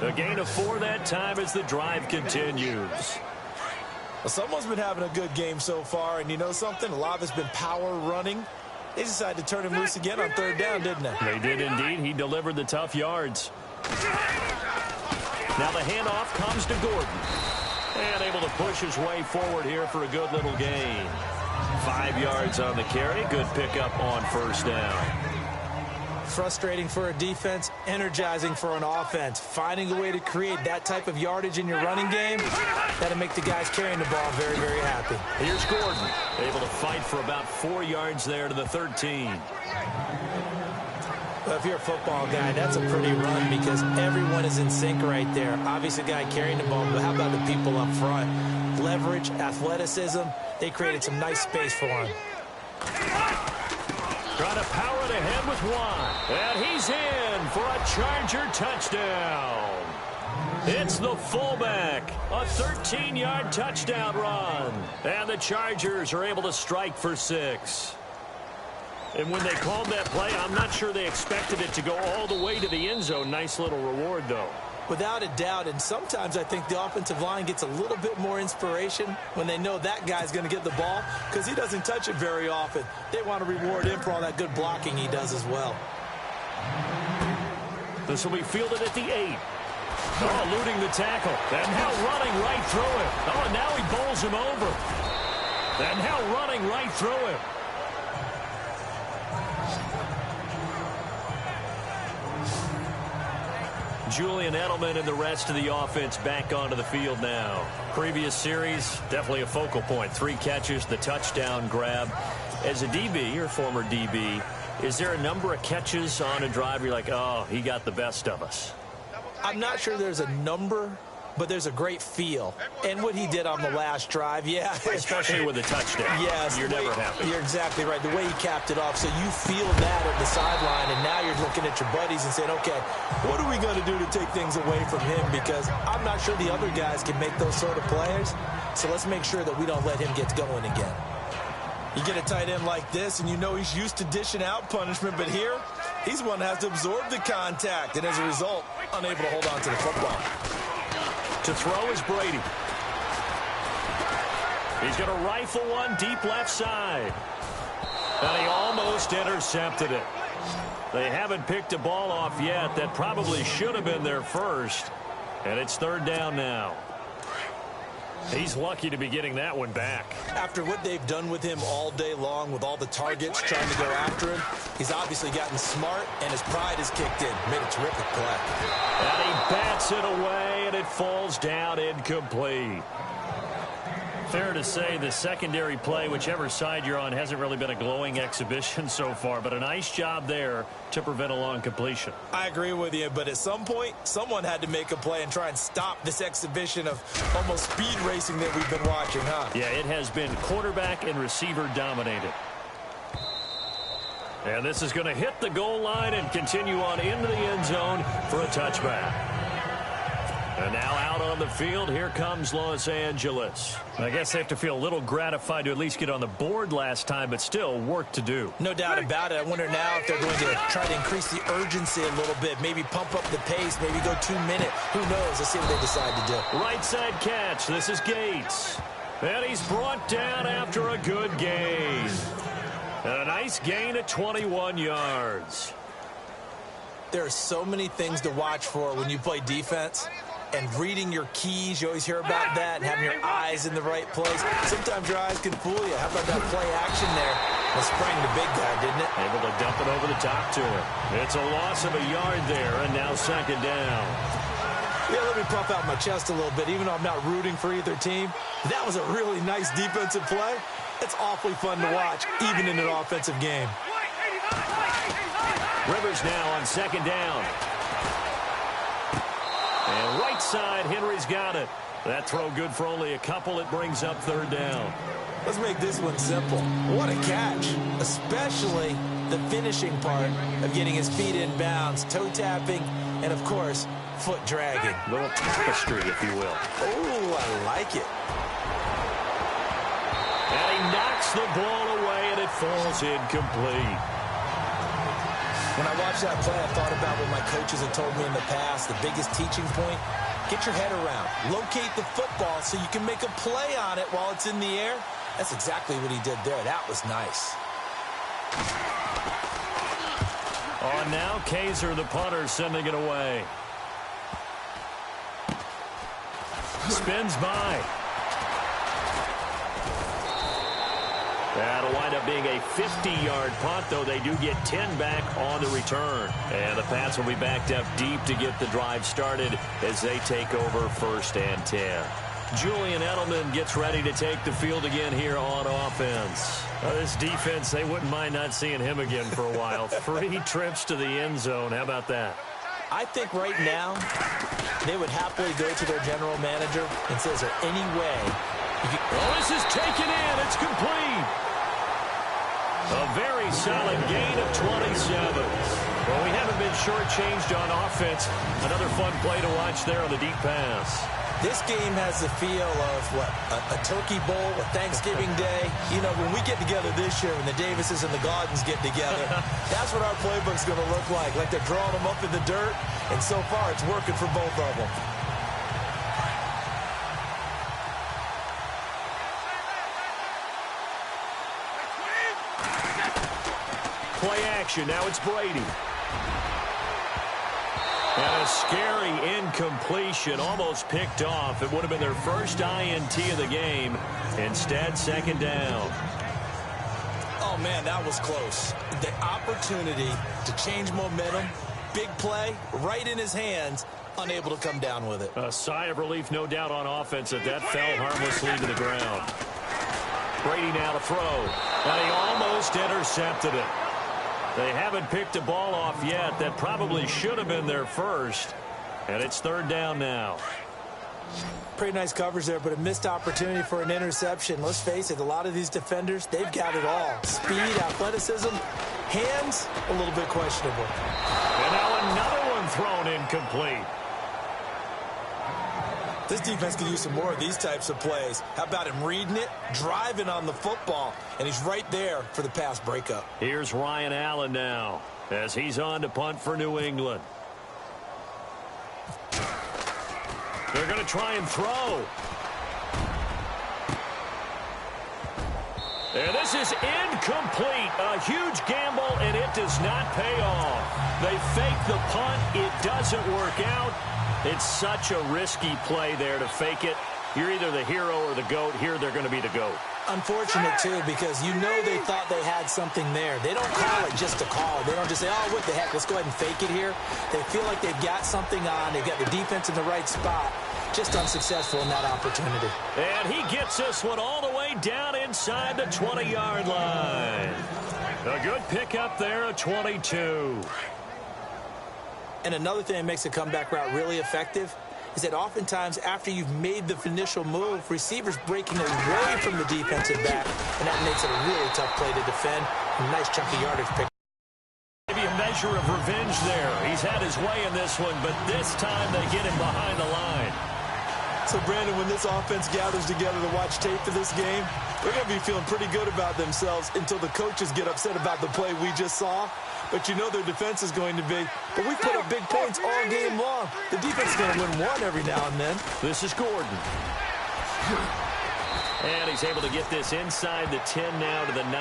A gain of 4 that time as the drive continues. Well, someone's been having a good game so far, and you know something? A lot of it's been power running. They decided to turn him loose again on third down, didn't they? They did indeed. He delivered the tough yards. Now the handoff comes to Gordon. And able to push his way forward here for a good little gain. 5 yards on the carry. Good pickup on first down. Frustrating for a defense, energizing for an offense. Finding a way to create that type of yardage in your running game, that'll make the guys carrying the ball very, very happy. Here's Gordon, able to fight for about 4 yards there to the 13. Well, if you're a football guy, that's a pretty run because everyone is in sync right there. Obviously, the guy carrying the ball, but how about the people up front? Leverage, athleticism, they created some nice space for him. Trying to power it ahead with 1. And he's in for a Charger touchdown. It's the fullback. A 13-yard touchdown run. And the Chargers are able to strike for 6. And when they called that play, I'm not sure they expected it to go all the way to the end zone. Nice little reward, though. Without a doubt, and sometimes I think the offensive line gets a little bit more inspiration when they know that guy's going to get the ball because he doesn't touch it very often. They want to reward him for all that good blocking he does as well. This will be fielded at the 8. Oh, eluding the tackle. And now running right through it. Oh, and now he bowls him over. And now running right through him. Julian Edelman and the rest of the offense back onto the field now. Previous series, definitely a focal point. 3 catches, the touchdown grab. As a DB, or former DB, is there a number of catches on a drive you're like, oh, he got the best of us? I'm not sure there's a number, but there's a great feel. And what he did on the last drive, yeah. Especially with a touchdown. Yes. You're never happy. You're exactly right. The way he capped it off, so you feel that at the sideline, and now you're looking at your buddies and saying, okay, what are we going to do to take things away from him? Because I'm not sure the other guys can make those sort of plays. So let's make sure that we don't let him get going again. You get a tight end like this, and you know he's used to dishing out punishment, but here, he's one that has to absorb the contact, and as a result, unable to hold on to the football. To throw is Brady. He's going to rifle one deep left side. And he almost intercepted it. They haven't picked a ball off yet. That probably should have been their first. And it's third down now. He's lucky to be getting that one back. After what they've done with him all day long, with all the targets trying to go after him, he's obviously gotten smart, and his pride has kicked in. Made a terrific play. And he bats it away, and it falls down incomplete. Fair to say the secondary play, whichever side you're on, hasn't really been a glowing exhibition so far, but a nice job there to prevent a long completion. I agree with you, but at some point, someone had to make a play and try and stop this exhibition of almost speed racing that we've been watching, huh? Yeah, it has been quarterback and receiver dominated. And this is going to hit the goal line and continue on into the end zone for a touchback. And now out on the field, here comes Los Angeles. I guess they have to feel a little gratified to at least get on the board last time, but still work to do. No doubt about it. I wonder now if they're going to try to increase the urgency a little bit, maybe pump up the pace, maybe go 2 minute. Who knows? Let's see what they decide to do. Right side catch. This is Gates. And he's brought down after a good gain. And a Nice gain of 21 yards. There are so many things to watch for when you play defense. And reading your keys, you always hear about that, and having your eyes in the right place. Sometimes your eyes can fool you. How about that play action there? That sprang the big guy, didn't it? Able to dump it over the top to him. It's a loss of a yard there, and now second down. Yeah, let me puff out my chest a little bit, even though I'm not rooting for either team. That was a really nice defensive play. It's awfully fun to watch, even in an offensive game. Rivers now on second down. And right side, Henry's got it. That throw good for only a couple. It brings up third down. Let's make this one simple. What a catch, especially the finishing part of getting his feet in bounds, toe tapping, and, of course, foot dragging. A little tapestry, if you will. Oh, I like it. And he knocks the ball away, and it falls incomplete. When I watched that play, I thought about what my coaches had told me in the past. The biggest teaching point, get your head around. Locate the football so you can make a play on it while it's in the air. That's exactly what he did there. That was nice. On now, Kaiser, the punter, sending it away. Spins by. That'll wind up being a 50-yard punt, though they do get 10 back on the return. And the Pats will be backed up deep to get the drive started as they take over 1st and 10. Julian Edelman gets ready to take the field again here on offense. This defense, they wouldn't mind not seeing him again for a while. 3 trips to the end zone. How about that? I think right now they would happily go to their general manager and say, is there any way you can... Oh, this is taken in. It's complete. A very solid gain of 27. Well, we haven't been shortchanged on offense. Another fun play to watch there on the deep pass. This game has the feel of, what, a turkey bowl, a Thanksgiving Day. You know, when we get together this year, when the Davises and the Gaudens get together, that's what our playbook's going to look like they're drawing them up in the dirt, and so far it's working for both of them. Play action. Now it's Brady. And a scary incompletion, almost picked off. It would have been their first INT of the game. Instead, second down. Oh, man, that was close. The opportunity to change momentum, big play, right in his hands, unable to come down with it. A sigh of relief, no doubt, on offense that fell harmlessly to the ground. Brady now to throw. And he almost intercepted it. They haven't picked a ball off yet. That probably should have been their first. And it's third down now. Pretty nice coverage there, but a missed opportunity for an interception. Let's face it, a lot of these defenders, they've got it all. Speed, athleticism, hands, a little bit questionable. And now another one thrown incomplete. This defense could use some more of these types of plays. How about him reading it, driving on the football, and he's right there for the pass breakup. Here's Ryan Allen now as he's on to punt for New England. They're going to try and throw. And this is incomplete. A huge gamble, and it does not pay off. They fake the punt. It doesn't work out. It's such a risky play there to fake it. You're either the hero or the GOAT. Here they're going to be the GOAT. Unfortunate, too, because you know they thought they had something there. They don't call it just a call. They don't just say, oh, what the heck, let's go ahead and fake it here. They feel like they've got something on. They've got the defense in the right spot. Just unsuccessful in that opportunity. And he gets this one all the way down inside the 20-yard line. A good pickup there, a 22. And another thing that makes a comeback route really effective is that oftentimes after you've made the initial move, receivers breaking away from the defensive back, and that makes it a really tough play to defend. A nice chunky yardage pick. Maybe a measure of revenge there. He's had his way in this one, but this time they get him behind the line. So, Brandon, when this offense gathers together to watch tape for this game, they're going to be feeling pretty good about themselves until the coaches get upset about the play we just saw. But you know their defense is going to be. But we put up big points all game long. The defense is going to win one every now and then. This is Gordon. And he's able to get this inside the 10 now to the 9.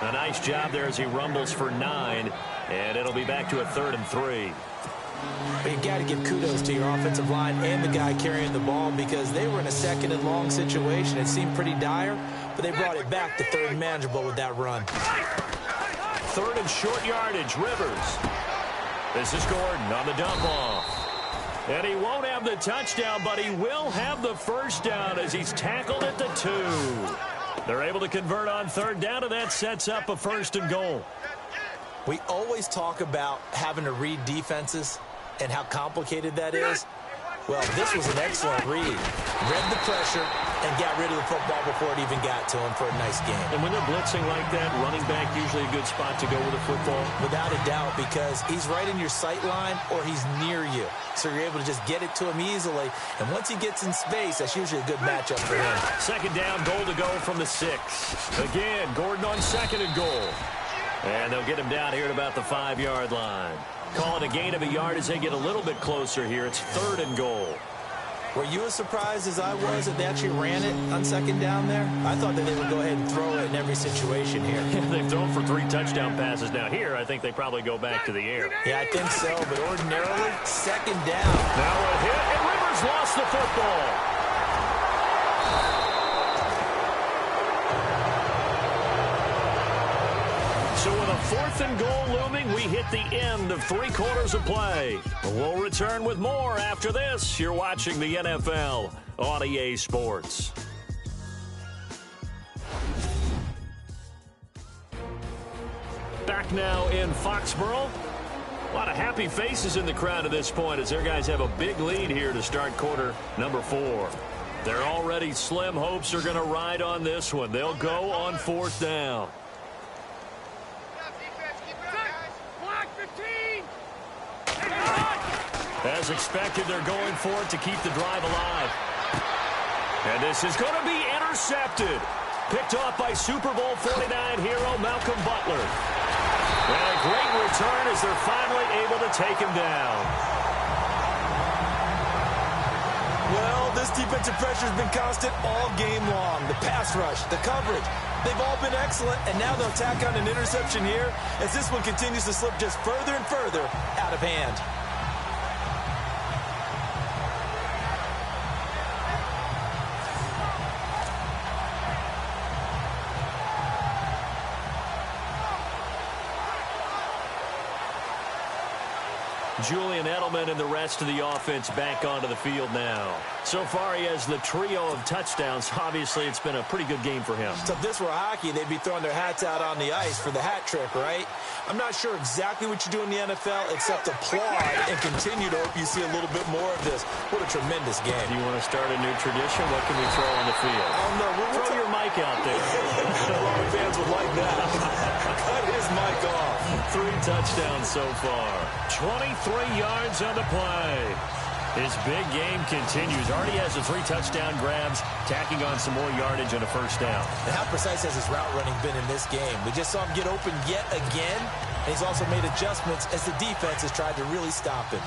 A nice job there as he rumbles for 9, and it'll be back to a 3rd and 3. But you got to give kudos to your offensive line and the guy carrying the ball because they were in a 2nd and long situation. It seemed pretty dire, but they brought it back to 3rd and manageable with that run. 3rd and short yardage, Rivers. This is Gordon on the dump off. And he won't have the touchdown, but he will have the first down as he's tackled at the 2. They're able to convert on 3rd down, and that sets up a 1st and goal. We always talk about having to read defenses and how complicated that is. Well, this was an excellent read. Read the pressure and got rid of the football before it even got to him for a nice game. And when they're blitzing like that, running back usually a good spot to go with the football? Without a doubt, because he's right in your sight line or he's near you. So you're able to just get it to him easily. And once he gets in space, that's usually a good matchup for him. 2nd down, goal to go from the 6. Again, Gordon on 2nd and goal. And they'll get him down here at about the 5-yard line. Call it a gain of a yard as they get a little bit closer here. It's 3rd and goal. Were you as surprised as I was that they actually ran it on 2nd down there? I thought that they would go ahead and throw it in every situation here. They've thrown for 3 touchdown passes. Now here, I think they probably go back to the air. Yeah, I think so, but ordinarily, 2nd down. Now a hit, and Rivers lost the football. So with a 4th and goal looming, we hit the end of 3 quarters of play. We'll return with more after this. You're watching the NFL on EA Sports. Back now in Foxborough. A lot of happy faces in the crowd at this point as their guys have a big lead here to start quarter number 4. Their already slim hopes are going to ride on this one. They'll go on 4th down. As expected, they're going for it to keep the drive alive. And this is going to be intercepted. Picked off by Super Bowl 49 hero Malcolm Butler. And a great return as they're finally able to take him down. Well, this defensive pressure has been constant all game long. The pass rush, the coverage, they've all been excellent, and now they'll tack on an interception here as this one continues to slip just further and further out of hand. Julian Edelman and the rest of the offense back onto the field now. So far, he has the trio of touchdowns. Obviously, it's been a pretty good game for him. So if this were hockey, they'd be throwing their hats out on the ice for the hat trick, right? I'm not sure exactly what you do in the NFL except applaud and continue to hope you see a little bit more of this. What a tremendous game. Do you want to start a new tradition? What can we throw on the field? Oh, no. Throw your mic out there. A lot of fans would like that. Cut his mic off. 3 touchdowns so far. 23 yards on the play. His big game continues. Already has the 3 touchdown grabs, tacking on some more yardage and a first down. And how precise has his route running been in this game? We just saw him get open yet again, and he's also made adjustments as the defense has tried to really stop him.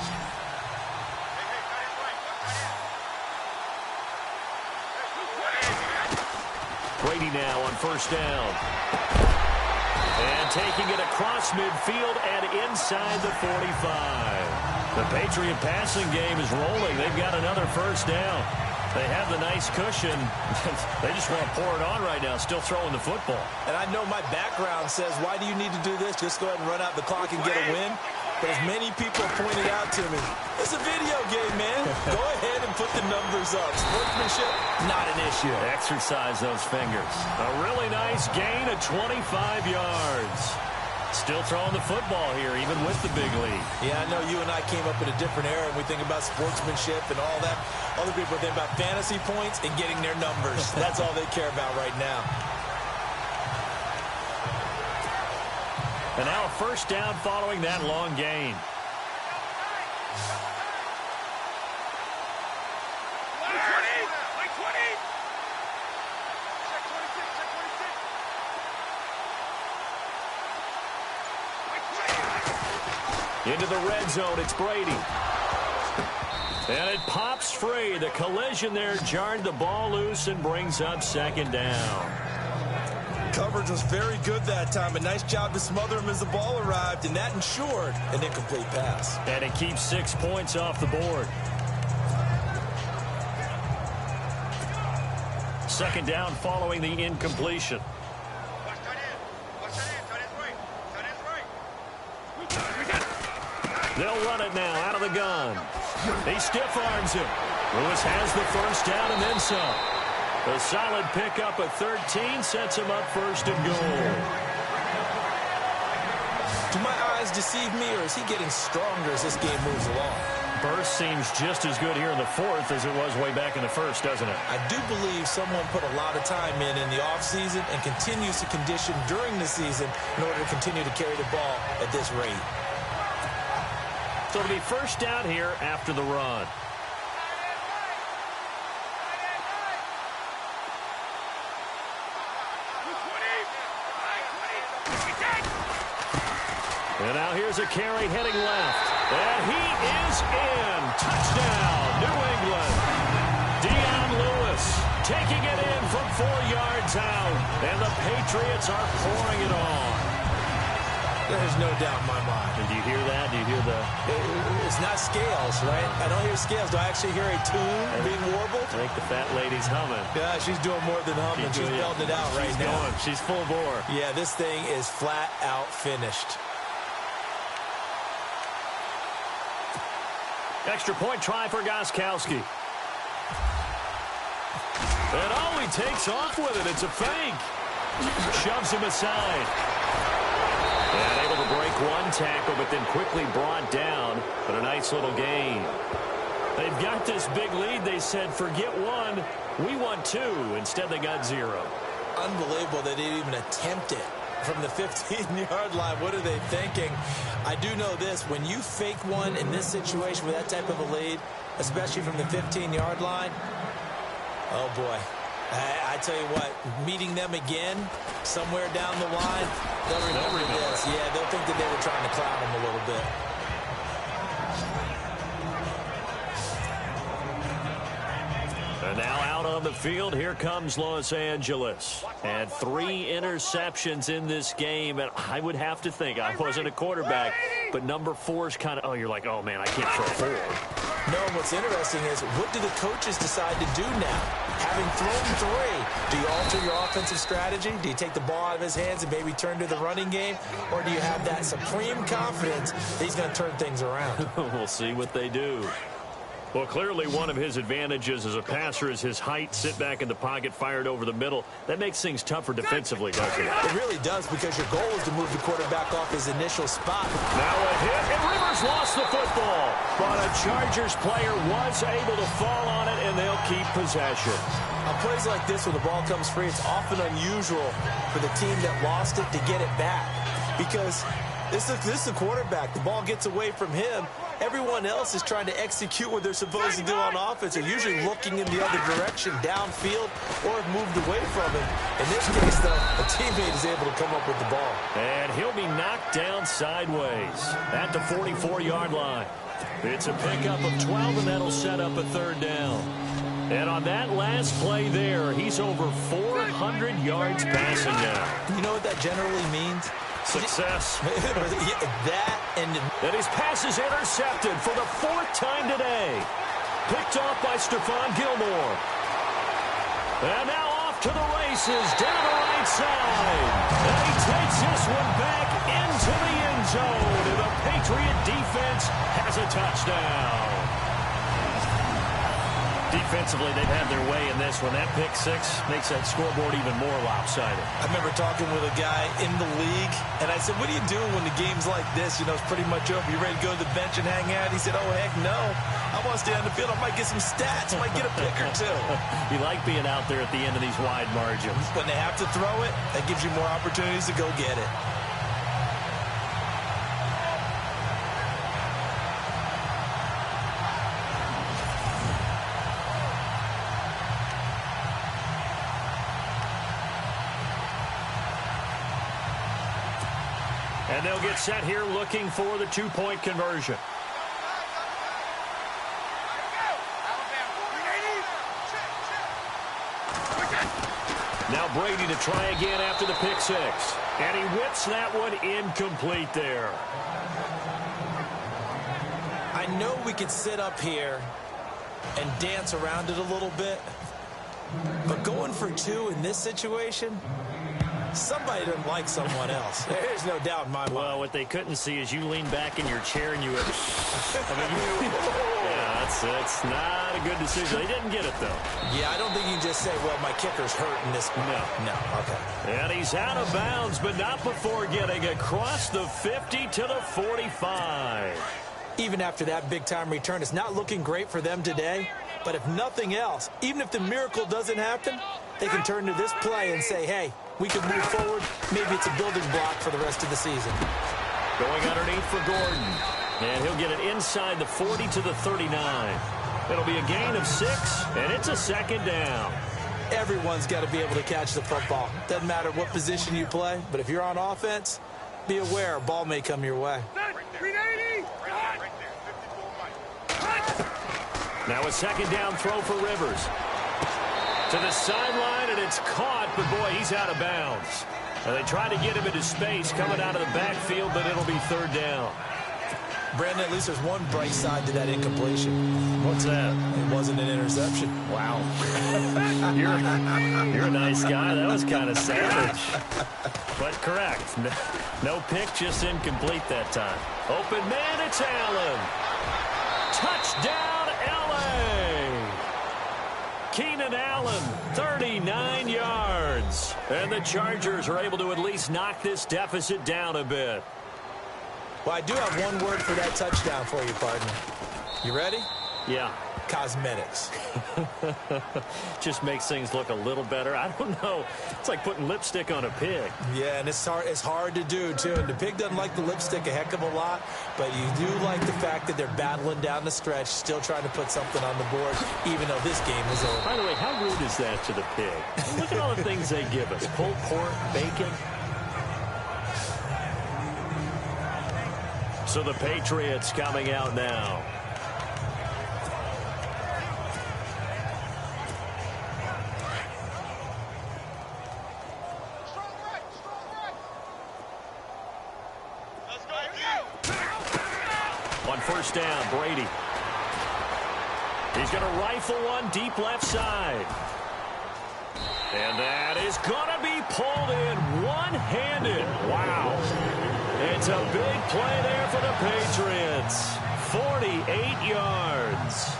Brady now on first down. And taking it across midfield and inside the 45. The Patriot passing game is rolling. They've got another first down. They have the nice cushion. They just want to pour it on right now, still throwing the football. And I know my background says, why do you need to do this? Just go ahead and run out the clock and get a win. But as many people have pointed out to me, it's a video game, man. Go ahead and put the numbers up. Sportsmanship, not an issue. Exercise those fingers. A really nice gain of 25 yards. Still throwing the football here, even with the big lead. Yeah, I know you and I came up in a different era, and we think about sportsmanship and all that. Other people think about fantasy points and getting their numbers. That's all they care about right now. And now a first down following that long gain. Into the red zone, it's Brady. And it pops free. The collision there jarred the ball loose and brings up second down. Coverage was very good that time. A nice job to smother him as the ball arrived, and that ensured an incomplete pass. And it keeps 6 points off the board. Second down following the incompletion. They'll run it now out of the gun. He stiff arms him. Lewis has the first down and then some. A solid pickup at 13 sets him up first and goal. Do my eyes deceive me, or is he getting stronger as this game moves along? Burst seems just as good here in the fourth as it was way back in the first, doesn't it? I do believe someone put a lot of time in the offseason and continues to condition during the season in order to continue to carry the ball at this rate. So it'll be first down here after the run. And now here's a carry heading left. And he is in. Touchdown, New England. Dion Lewis taking it in from 4 yards out. And the Patriots are pouring it on. There's no doubt in my mind. And do you hear that? Do you hear the... It's not scales, right? I don't hear scales. Do I actually hear a tune being warbled? I think the fat lady's humming. Yeah, she's doing more than humming. She's belting it out right now. Going. She's full bore. Yeah, this thing is flat out finished. Extra point try for Gostkowski. And oh, he takes off with it. It's a fake. Shoves him aside. And able to break one tackle, but then quickly brought down. But a nice little gain. They've got this big lead. They said, forget one. We want 2. Instead, they got 0. Unbelievable they didn't even attempt it. From the 15-yard line, what are they thinking? I do know this. When you fake one in this situation with that type of a lead, especially from the 15-yard line, oh, boy. I tell you what, meeting them again somewhere down the line, they'll remember this. Yeah, they'll think that they were trying to clown them a little bit. And now out on the field, here comes Los Angeles. And 3 interceptions in this game. And I would have to think, I wasn't a quarterback, but number 4 is kind of, oh, you're like, oh, man, I can't throw 4. No, what's interesting is, what do the coaches decide to do now? Having thrown 3, do you alter your offensive strategy? Do you take the ball out of his hands and maybe turn to the running game? Or do you have that supreme confidence that he's going to turn things around? We'll see what they do. Well, clearly one of his advantages as a passer is his height. Sit back in the pocket, fired over the middle. That makes things tougher defensively, doesn't it? It really does, because your goal is to move the quarterback off his initial spot. Now a hit, and Rivers lost the football. But a Chargers player was able to fall on it, and they'll keep possession. On plays like this, when the ball comes free, it's often unusual for the team that lost it to get it back. Because this is the quarterback. The ball gets away from him. Everyone else is trying to execute what they're supposed to do on offense. They're usually looking in the other direction, downfield, or have moved away from him. In this case, though, a teammate is able to come up with the ball. And he'll be knocked down sideways at the 44-yard line. It's a pickup of 12, and that'll set up a 3rd down. And on that last play there, he's over 400 yards passing now. You know what that generally means? Success. That his pass is intercepted for the 4th time today. Picked off by Stephon Gilmore. And now off to the races down the right side. And he takes this one back into the end zone. And the Patriot defense has a touchdown. Defensively, they've had their way in this one. That pick 6 makes that scoreboard even more lopsided. I remember talking with a guy in the league, and I said, what do you do when the game's like this? You know, it's pretty much over. You ready to go to the bench and hang out? He said, oh, heck no. I want to stay on the field. I might get some stats. I might get a pick or 2. You like being out there at the end of these wide margins. When they have to throw it, that gives you more opportunities to go get it. And they'll get set here looking for the 2-point conversion. Now Brady to try again after the pick six. And he whips that one incomplete there. I know we could sit up here and dance around it a little bit, but going for two in this situation, somebody doesn't like someone else. There's no doubt in my mind. Well, what they couldn't see is you lean back in your chair and you went, yeah, it's not a good decision. They didn't get it, though. Yeah, I don't think you can just say, well, my kicker's hurt in this. No, okay. And he's out of bounds, but not before getting across the 50 to the 45. Even after that big-time return, it's not looking great for them today. But if nothing else, even if the miracle doesn't happen, they can turn to this play and say, hey, we can move forward. Maybe it's a building block for the rest of the season. Going underneath for Gordon. And he'll get it inside the 40 to the 39. It'll be a gain of 6, and it's a second down. Everyone's got to be able to catch the football. Doesn't matter what position you play, but if you're on offense, be aware a ball may come your way. Now a second down throw for Rivers. To the sideline, and it's caught, but boy, he's out of bounds. And they try to get him into space coming out of the backfield, but it'll be third down. Brandon, at least there's one bright side to that incompletion. What's that? It wasn't an interception. Wow. You're a nice guy. That was kind of savage. But correct. No pick, just incomplete that time. Open man, it's Allen. Touchdown, L.A. Keenan Allen, 39 yards. And the Chargers are able to at least knock this deficit down a bit. Well, I do have one word for that touchdown for you, partner. You ready? Yeah. Cosmetics. Just makes things look a little better. I don't know. It's like putting lipstick on a pig. Yeah, and it's hard to do, too. And the pig doesn't like the lipstick a heck of a lot, but you do like the fact that they're battling down the stretch, still trying to put something on the board, even though this game is over. By the way, how rude is that to the pig? Look at all the things they give us. Pulled pork, bacon. So the Patriots coming out now. On first down, Brady. He's going to rifle one deep left side. And that is going to be pulled in one-handed. Wow. It's a big play there for the Patriots. 48 yards.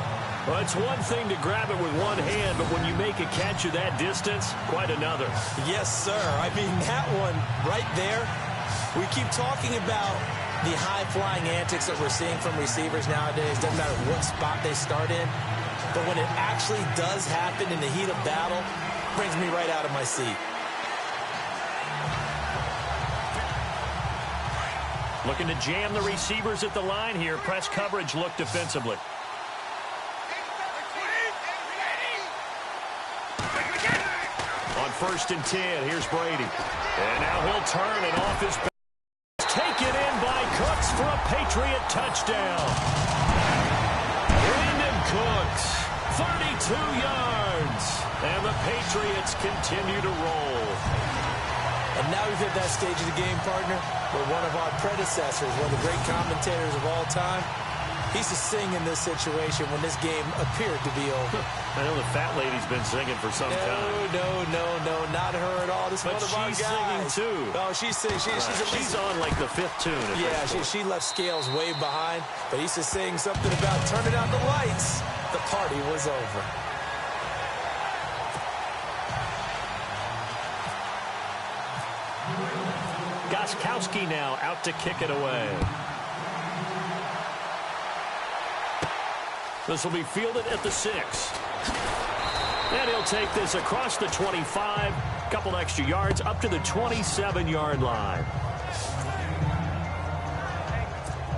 Well, it's one thing to grab it with one hand, but when you make a catch of that distance, quite another. Yes, sir. I mean, that one right there, we keep talking about the high-flying antics that we're seeing from receivers nowadays. Doesn't matter what spot they start in. But when it actually does happen in the heat of battle, it brings me right out of my seat. Looking to jam the receivers at the line here. Press coverage look defensively. On first and 10, here's Brady. And now he'll turn and off his back. Taken in by Cooks for a Patriot touchdown. Brandon Cooks, 32 yards. And the Patriots continue to roll. And now we've hit that stage of the game, partner, where one of our predecessors, one of the great commentators of all time, he used to sing in this situation when this game appeared to be over. I know the fat lady's been singing for some time. No, not her at all. This is one of our guys. But she's singing, too. Oh, she's singing. She's on, like, the 5th tune. Yeah, she left Scales way behind, but he used to sing something about turning out the lights. The party was over. Gostkowski now out to kick it away. This will be fielded at the 6. And he'll take this across the 25. Couple extra yards up to the 27-yard line.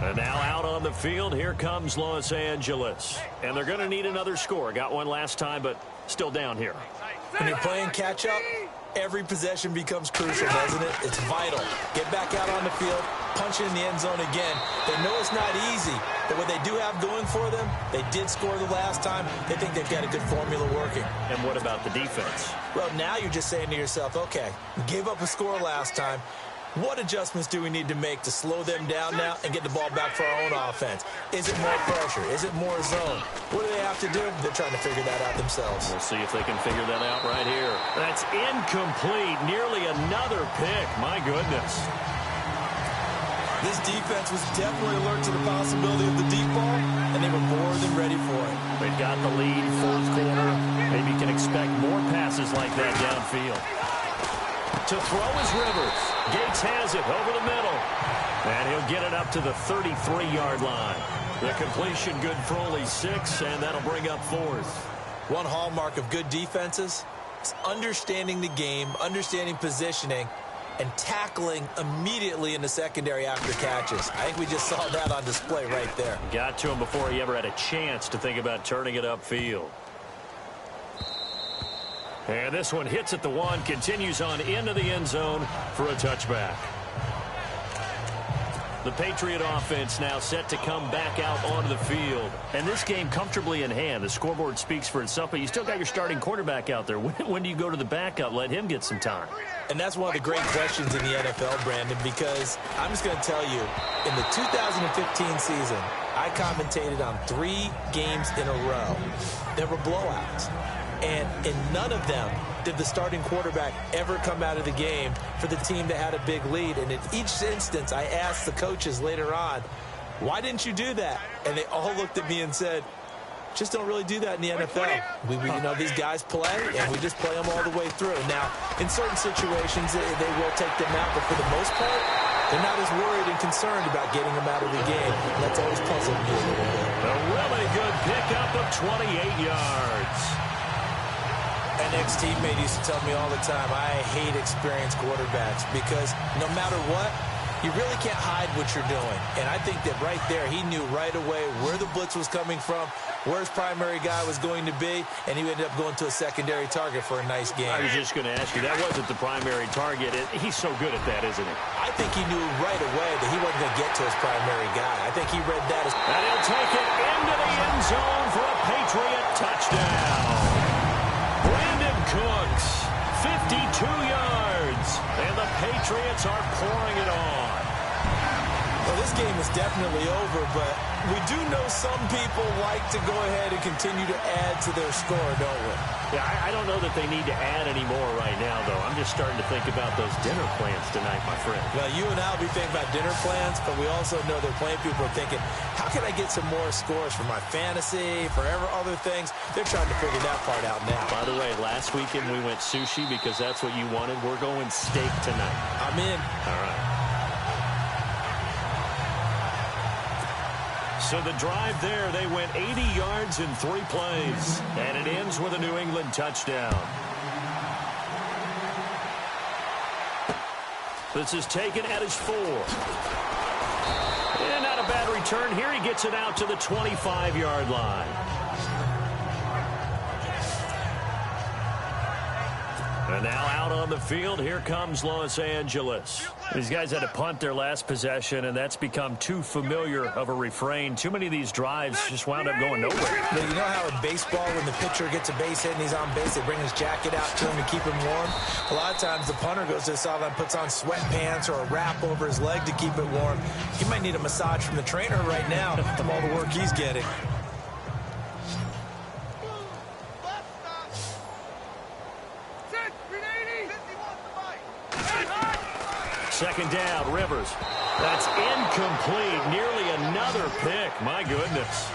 And now out on the field, here comes Los Angeles. And they're going to need another score. Got one last time, but still down here. When you're playing catch-up, every possession becomes crucial, doesn't it? It's vital. Get back out on the field, punch it in the end zone again. They know it's not easy, but what they do have going for them, they did score the last time. They think they've got a good formula working. And what about the defense? Well, now you're just saying to yourself, okay, we gave up a score last time. What adjustments do we need to make to slow them down now and get the ball back for our own offense? Is it more pressure? Is it more zone? What do they have to do? They're trying to figure that out themselves. We'll see if they can figure that out right here. That's incomplete. Nearly another pick. My goodness. This defense was definitely alert to the possibility of the deep ball, and they were more than ready for it. They've got the lead, fourth quarter. Maybe you can expect more passes like that downfield. To throw is Rivers. Gates has it over the middle. And he'll get it up to the 33-yard line. The completion good for only 6, and that'll bring up fourth. One hallmark of good defenses is understanding the game, understanding positioning, and tackling immediately in the secondary after catches. I think we just saw that on display right there. Got to him before he ever had a chance to think about turning it upfield. And this one hits at the 1, continues on into the end zone for a touchback. The Patriot offense now set to come back out onto the field. And this game comfortably in hand. The scoreboard speaks for itself, but you still got your starting quarterback out there. When do you go to the backup? Let him get some time. And that's one of the great questions in the NFL, Brandon, because I'm just going to tell you, in the 2015 season, I commentated on 3 games in a row. There were blowouts. And in none of them did the starting quarterback ever come out of the game for the team that had a big lead. And in each instance, I asked the coaches later on, why didn't you do that? And they all looked at me and said, just don't really do that in the NFL. You know, these guys play, and we just play them all the way through. Now, in certain situations, they will take them out, but for the most part, they're not as worried and concerned about getting them out of the game. That's always puzzled me a little bit. A really good pickup of 28 yards. An ex-teammate used to tell me all the time, I hate experienced quarterbacks because no matter what, you really can't hide what you're doing. And I think that right there, he knew right away where the blitz was coming from, where his primary guy was going to be, and he ended up going to a secondary target for a nice game. I was just going to ask you, that wasn't the primary target. He's so good at that, isn't he? I think he knew right away that he wasn't going to get to his primary guy. I think he read that as... And he'll take it into the end zone for a Patriot touchdown. Brandon Cooks, 52 yards, and the Patriots are pouring it on. Well, this game is definitely over, but we do know some people like to go ahead and continue to add to their score, don't we? Yeah, I don't know that they need to add any more right now, though. I'm just starting to think about those dinner plans tonight, my friend. Well, you and I will be thinking about dinner plans, but we also know that plenty of people are thinking, how can I get some more scores for my fantasy, for other things? They're trying to figure that part out now. By the way, last weekend we went sushi because that's what you wanted. We're going steak tonight. I'm in. All right. So the drive there, they went 80 yards in 3 plays. And it ends with a New England touchdown. This is taken at his 4. And not a bad return here. He gets it out to the 25-yard line. And now out on the field, here comes Los Angeles. These guys had to punt their last possession, and that's become too familiar of a refrain. Too many of these drives just wound up going nowhere. But you know how in baseball, when the pitcher gets a base hit and he's on base, they bring his jacket out to him to keep him warm? A lot of times the punter goes to the sideline, puts on sweatpants or a wrap over his leg to keep it warm. He might need a massage from the trainer right now from all the work he's getting. Second down, Rivers. That's incomplete. Nearly another pick. My goodness.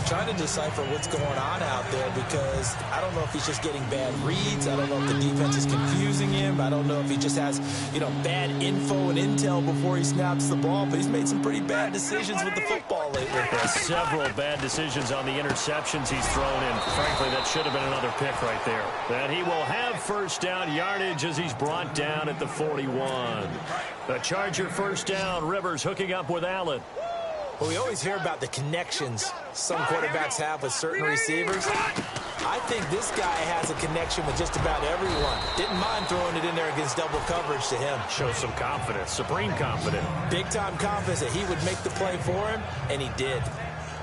Trying to decipher what's going on out there because I don't know if he's just getting bad reads. I don't know if the defense is confusing him. I don't know if he just has, bad info and intel before he snaps the ball. But he's made some pretty bad decisions with the football lately. Several bad decisions on the interceptions he's thrown in. Frankly, that should have been another pick right there. And he will have first down yardage as he's brought down at the 41. The Charger first down. Rivers hooking up with Allen. Well, we always hear about the connections some quarterbacks have with certain receivers. I think this guy has a connection with just about everyone. Didn't mind throwing it in there against double coverage to him. Shows some confidence, supreme confidence. Big-time confidence that he would make the play for him, and he did.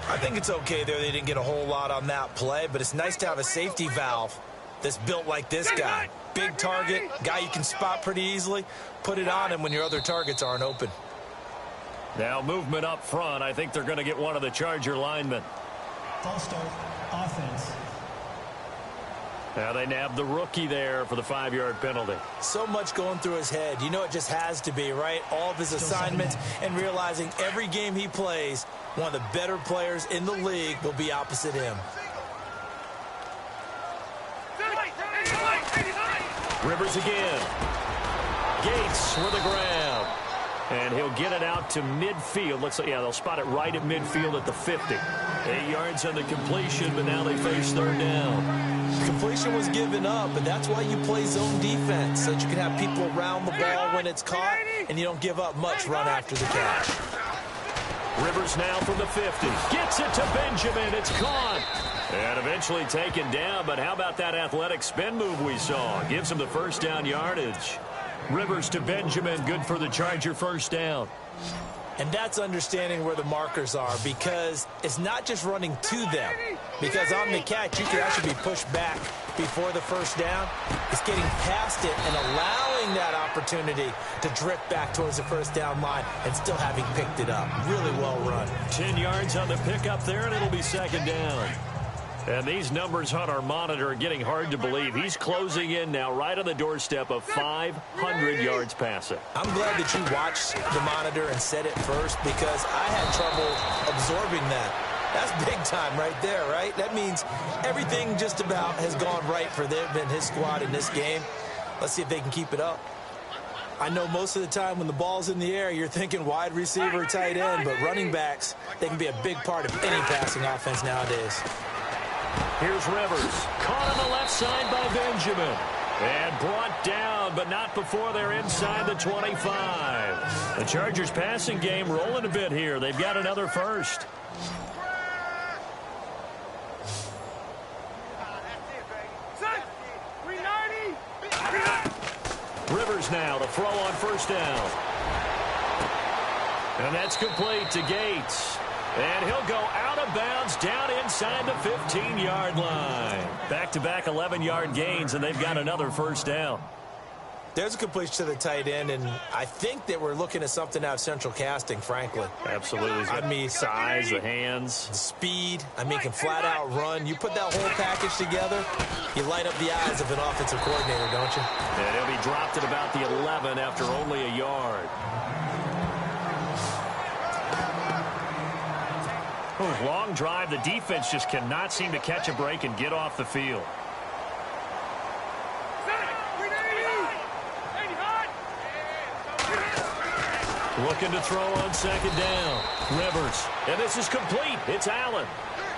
I think it's okay there. They didn't get a whole lot on that play, but it's nice to have a safety valve that's built like this guy. Big target, guy you can spot pretty easily. Put it on him when your other targets aren't open. Now movement up front. I think they're going to get one of the Charger linemen. False start, offense. Now they nabbed the rookie there for the 5-yard penalty. So much going through his head. You know it just has to be, right? All of his assignments and realizing every game he plays, one of the better players in the league will be opposite him. Rivers again. Gates with the grab. And he'll get it out to midfield. Looks like, yeah, they'll spot it right at midfield at the 50. 8 yards on the completion, but now they face third down. Completion was given up, but that's why you play zone defense, so that you can have people around the ball when it's caught, and you don't give up much run after the catch. Rivers now from the 50. Gets it to Benjamin. It's caught. And eventually taken down, but how about that athletic spin move we saw? Gives him the first down yardage. Rivers to Benjamin, good for the Charger first down. And that's understanding where the markers are, because it's not just running to them. Because on the catch, you can actually be pushed back before the first down. It's getting past it and allowing that opportunity to drift back towards the first down line and still having picked it up. Really well run. 10 yards on the pickup there, and it'll be second down. And these numbers on our monitor are getting hard to believe. He's closing in now right on the doorstep of 500 yards passing. I'm glad that you watched the monitor and said it first, because I had trouble absorbing that. That's big time right there, right? That means everything just about has gone right for them and his squad in this game. Let's see if they can keep it up. I know most of the time when the ball's in the air, you're thinking wide receiver, tight end, but running backs, they can be a big part of any passing offense nowadays. Here's Rivers. Caught on the left side by Benjamin. And brought down, but not before they're inside the 25. The Chargers passing game rolling a bit here. They've got another first. Rivers now to throw on first down. And that's complete to Gates. And he'll go out of bounds down inside the 15-yard line. Back-to-back 11-yard gains, and they've got another first down. There's a completion to the tight end, and I think that we're looking at something out of central casting, frankly. Absolutely. I mean, size, the hands. The speed. I mean, can flat out run. You put that whole package together, you light up the eyes of an offensive coordinator, don't you? And he'll be dropped at about the 11 after only a yard. Long drive. The defense just cannot seem to catch a break and get off the field. Looking to throw on second down. Rivers. And this is complete. It's Allen.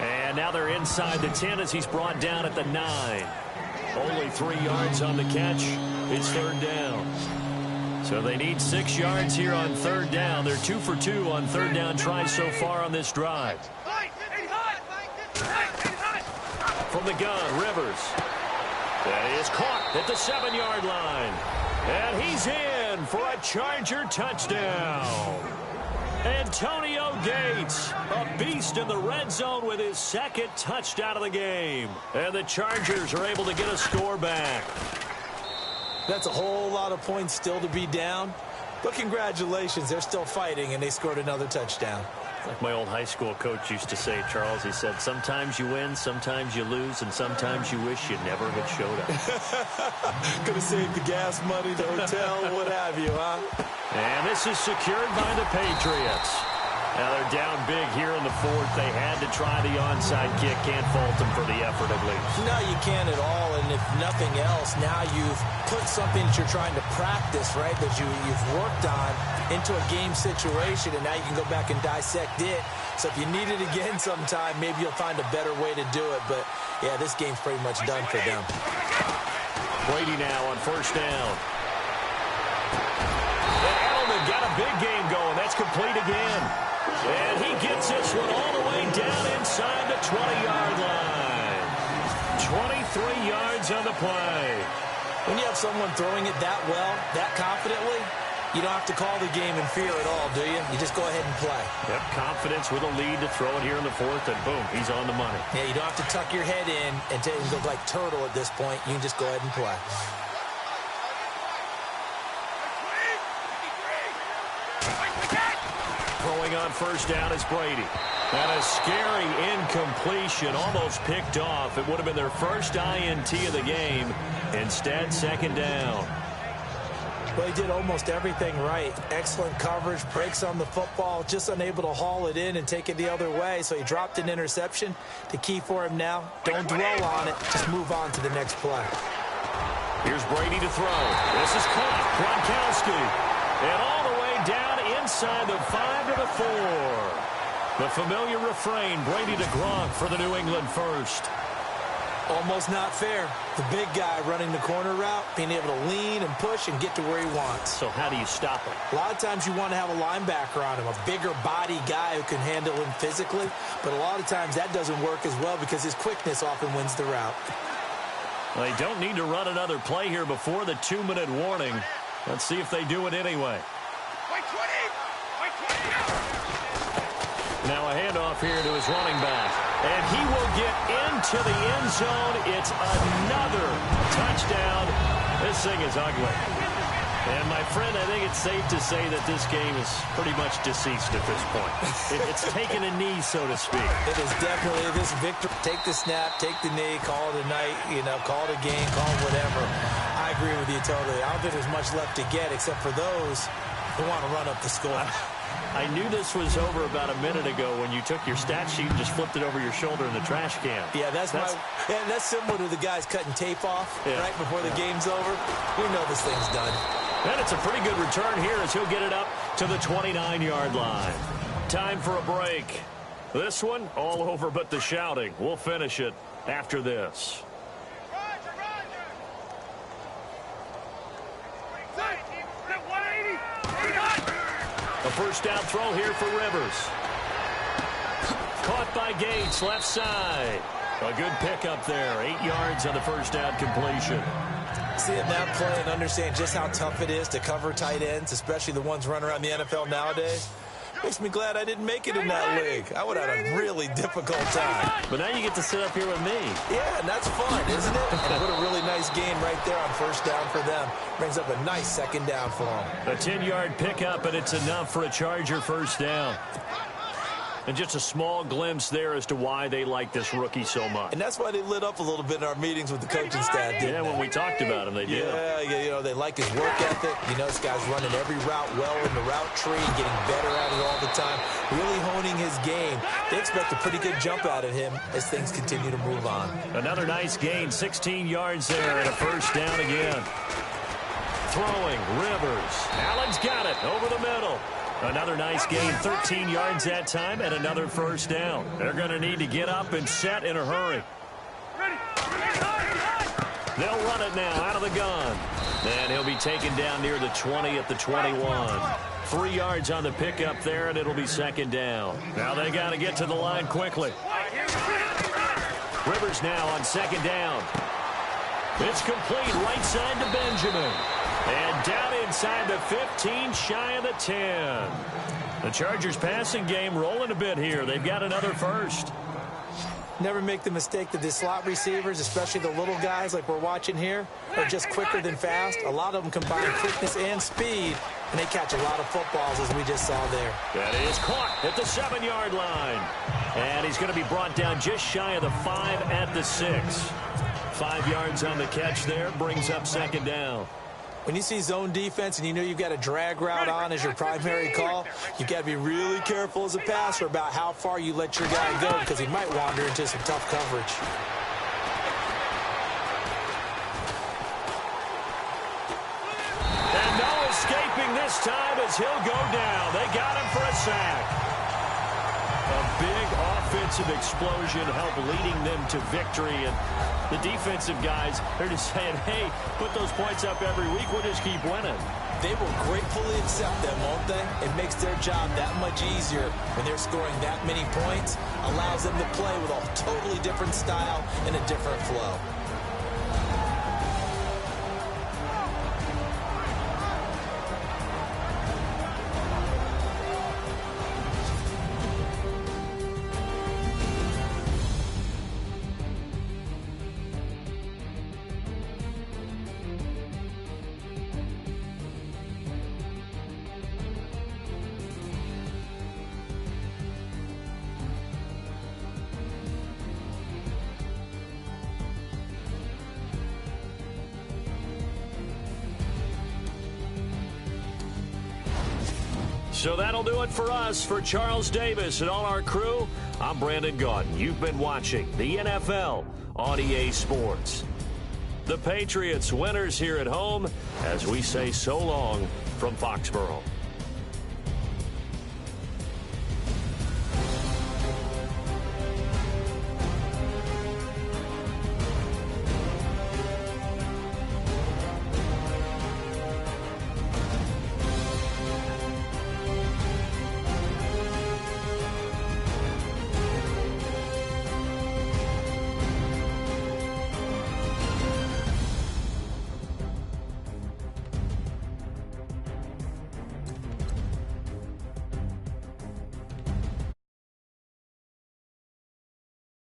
And now they're inside the 10 as he's brought down at the 9. Only 3 yards on the catch. It's third down. So they need 6 yards here on third down. They're 2 for 2 on third down tries so far on this drive. From the gun, Rivers. That is caught at the 7-yard line. And he's in for a Charger touchdown. Antonio Gates, a beast in the red zone with his second touchdown of the game. And the Chargers are able to get a score back. That's a whole lot of points still to be down. But congratulations, they're still fighting, and they scored another touchdown. Like my old high school coach used to say, Charles, he said, sometimes you win, sometimes you lose, and sometimes you wish you never had showed up. Could have saved the gas money, the hotel, what have you, huh? And this is secured by the Patriots. Now they're down big here in the fourth. They had to try the onside kick. Can't fault them for the effort at least. No, you can't at all. And if nothing else, now you've put something that you're trying to practice, right, that you've worked on into a game situation, and now you can go back and dissect it. So if you need it again sometime, maybe you'll find a better way to do it. But, yeah, this game's pretty much done for them. Brady now on first down. And Edelman got a big game going. That's complete again. And he gets this one all the way down inside the 20-yard line. 23 yards on the play. When you have someone throwing it that well, that confidently, you don't have to call the game in fear at all, do you? You just go ahead and play. Yep, confidence with a lead to throw it here in the fourth, and boom, he's on the money. Yeah, you don't have to tuck your head in and look like turtle at this point. You can just go ahead and play. Throwing on first down is Brady. And a scary incompletion, almost picked off. It would have been their first INT of the game. Instead, second down. Well, he did almost everything right. Excellent coverage, breaks on the football, just unable to haul it in and take it the other way. So he dropped an interception. The key for him now, don't dwell on it. Just move on to the next play. Here's Brady to throw. This is caught. Gronkowski. And all the way down inside the 5 to the 4. The familiar refrain, Brady to Gronk for the New England first. Almost not fair. The big guy running the corner route, being able to lean and push and get to where he wants. So how do you stop him? A lot of times you want to have a linebacker on him, a bigger body guy who can handle him physically. But a lot of times that doesn't work as well because his quickness often wins the route. They don't need to run another play here before the 2-minute warning. Let's see if they do it anyway. Now a handoff here to his running back. And he will get into the end zone. It's another touchdown. This thing is ugly. And, my friend, I think it's safe to say that this game is pretty much deceased at this point. It's taken a knee, so to speak. It is definitely this victory. Take the snap, take the knee, call it a night, call it a game, call it whatever. I agree with you totally. I don't think there's much left to get except for those who want to run up the score. I knew this was over about a minute ago when you took your stat sheet and just flipped it over your shoulder in the trash can. Yeah, that's similar to the guys cutting tape off right before the game's over. We know this thing's done. And it's a pretty good return here as he'll get it up to the 29-yard line. Time for a break. This one, all over but the shouting. We'll finish it after this. A first down throw here for Rivers. Caught by Gates, left side. A good pickup there. 8 yards on the first down completion. Seeing that play and understand just how tough it is to cover tight ends, especially the ones running around the NFL nowadays, makes me glad I didn't make it in that league. I would have had a really difficult time. But now you get to sit up here with me. Yeah, and that's fun, isn't it? And what a really nice gain right there on first down for them. Brings up a nice second down for them. A 10-yard pickup, and it's enough for a Charger first down. And just a small glimpse there as to why they like this rookie so much. And that's why they lit up a little bit in our meetings with the coaching staff, didn't they? When we talked about him, they did. Yeah, they like his work ethic. This guy's running every route well in the route tree, getting better at it all the time, really honing his game. They expect a pretty good jump out of him as things continue to move on. Another nice gain, 16 yards there, and a first down again. Throwing, Rivers. Allen's got it over the middle. Another nice gain, 13 yards that time, and another first down. They're going to need to get up and set in a hurry. They'll run it now out of the gun. And he'll be taken down near the 20 at the 21. 3 yards on the pickup there, and it'll be second down. Now they got to get to the line quickly. Rivers now on second down. It's complete right side to Benjamin. And down inside the 15, shy of the 10. The Chargers passing game rolling a bit here. They've got another first. Never make the mistake that the slot receivers, especially the little guys like we're watching here, are just quicker than fast. A lot of them combine quickness and speed, and they catch a lot of footballs as we just saw there. That is caught at the 7-yard line. And he's going to be brought down just shy of the 5 at the 6. 5 yards on the catch there, brings up second down. When you see zone defense and you know you've got a drag route on as your primary call, you've got to be really careful as a passer about how far you let your guy go because he might wander into some tough coverage. And no escaping this time as he'll go down. They got him for a sack. A big offensive explosion helped leading them to victory. And the defensive guys, they're just saying, hey, put those points up every week. We'll just keep winning. They will gratefully accept them, won't they? It makes their job that much easier when they're scoring that many points. Allows them to play with a totally different style and a different flow. So that'll do it for us. For Charles Davis and all our crew, I'm Brandon Gaudin. You've been watching the NFL on EA Sports. The Patriots winners here at home as we say so long from Foxborough.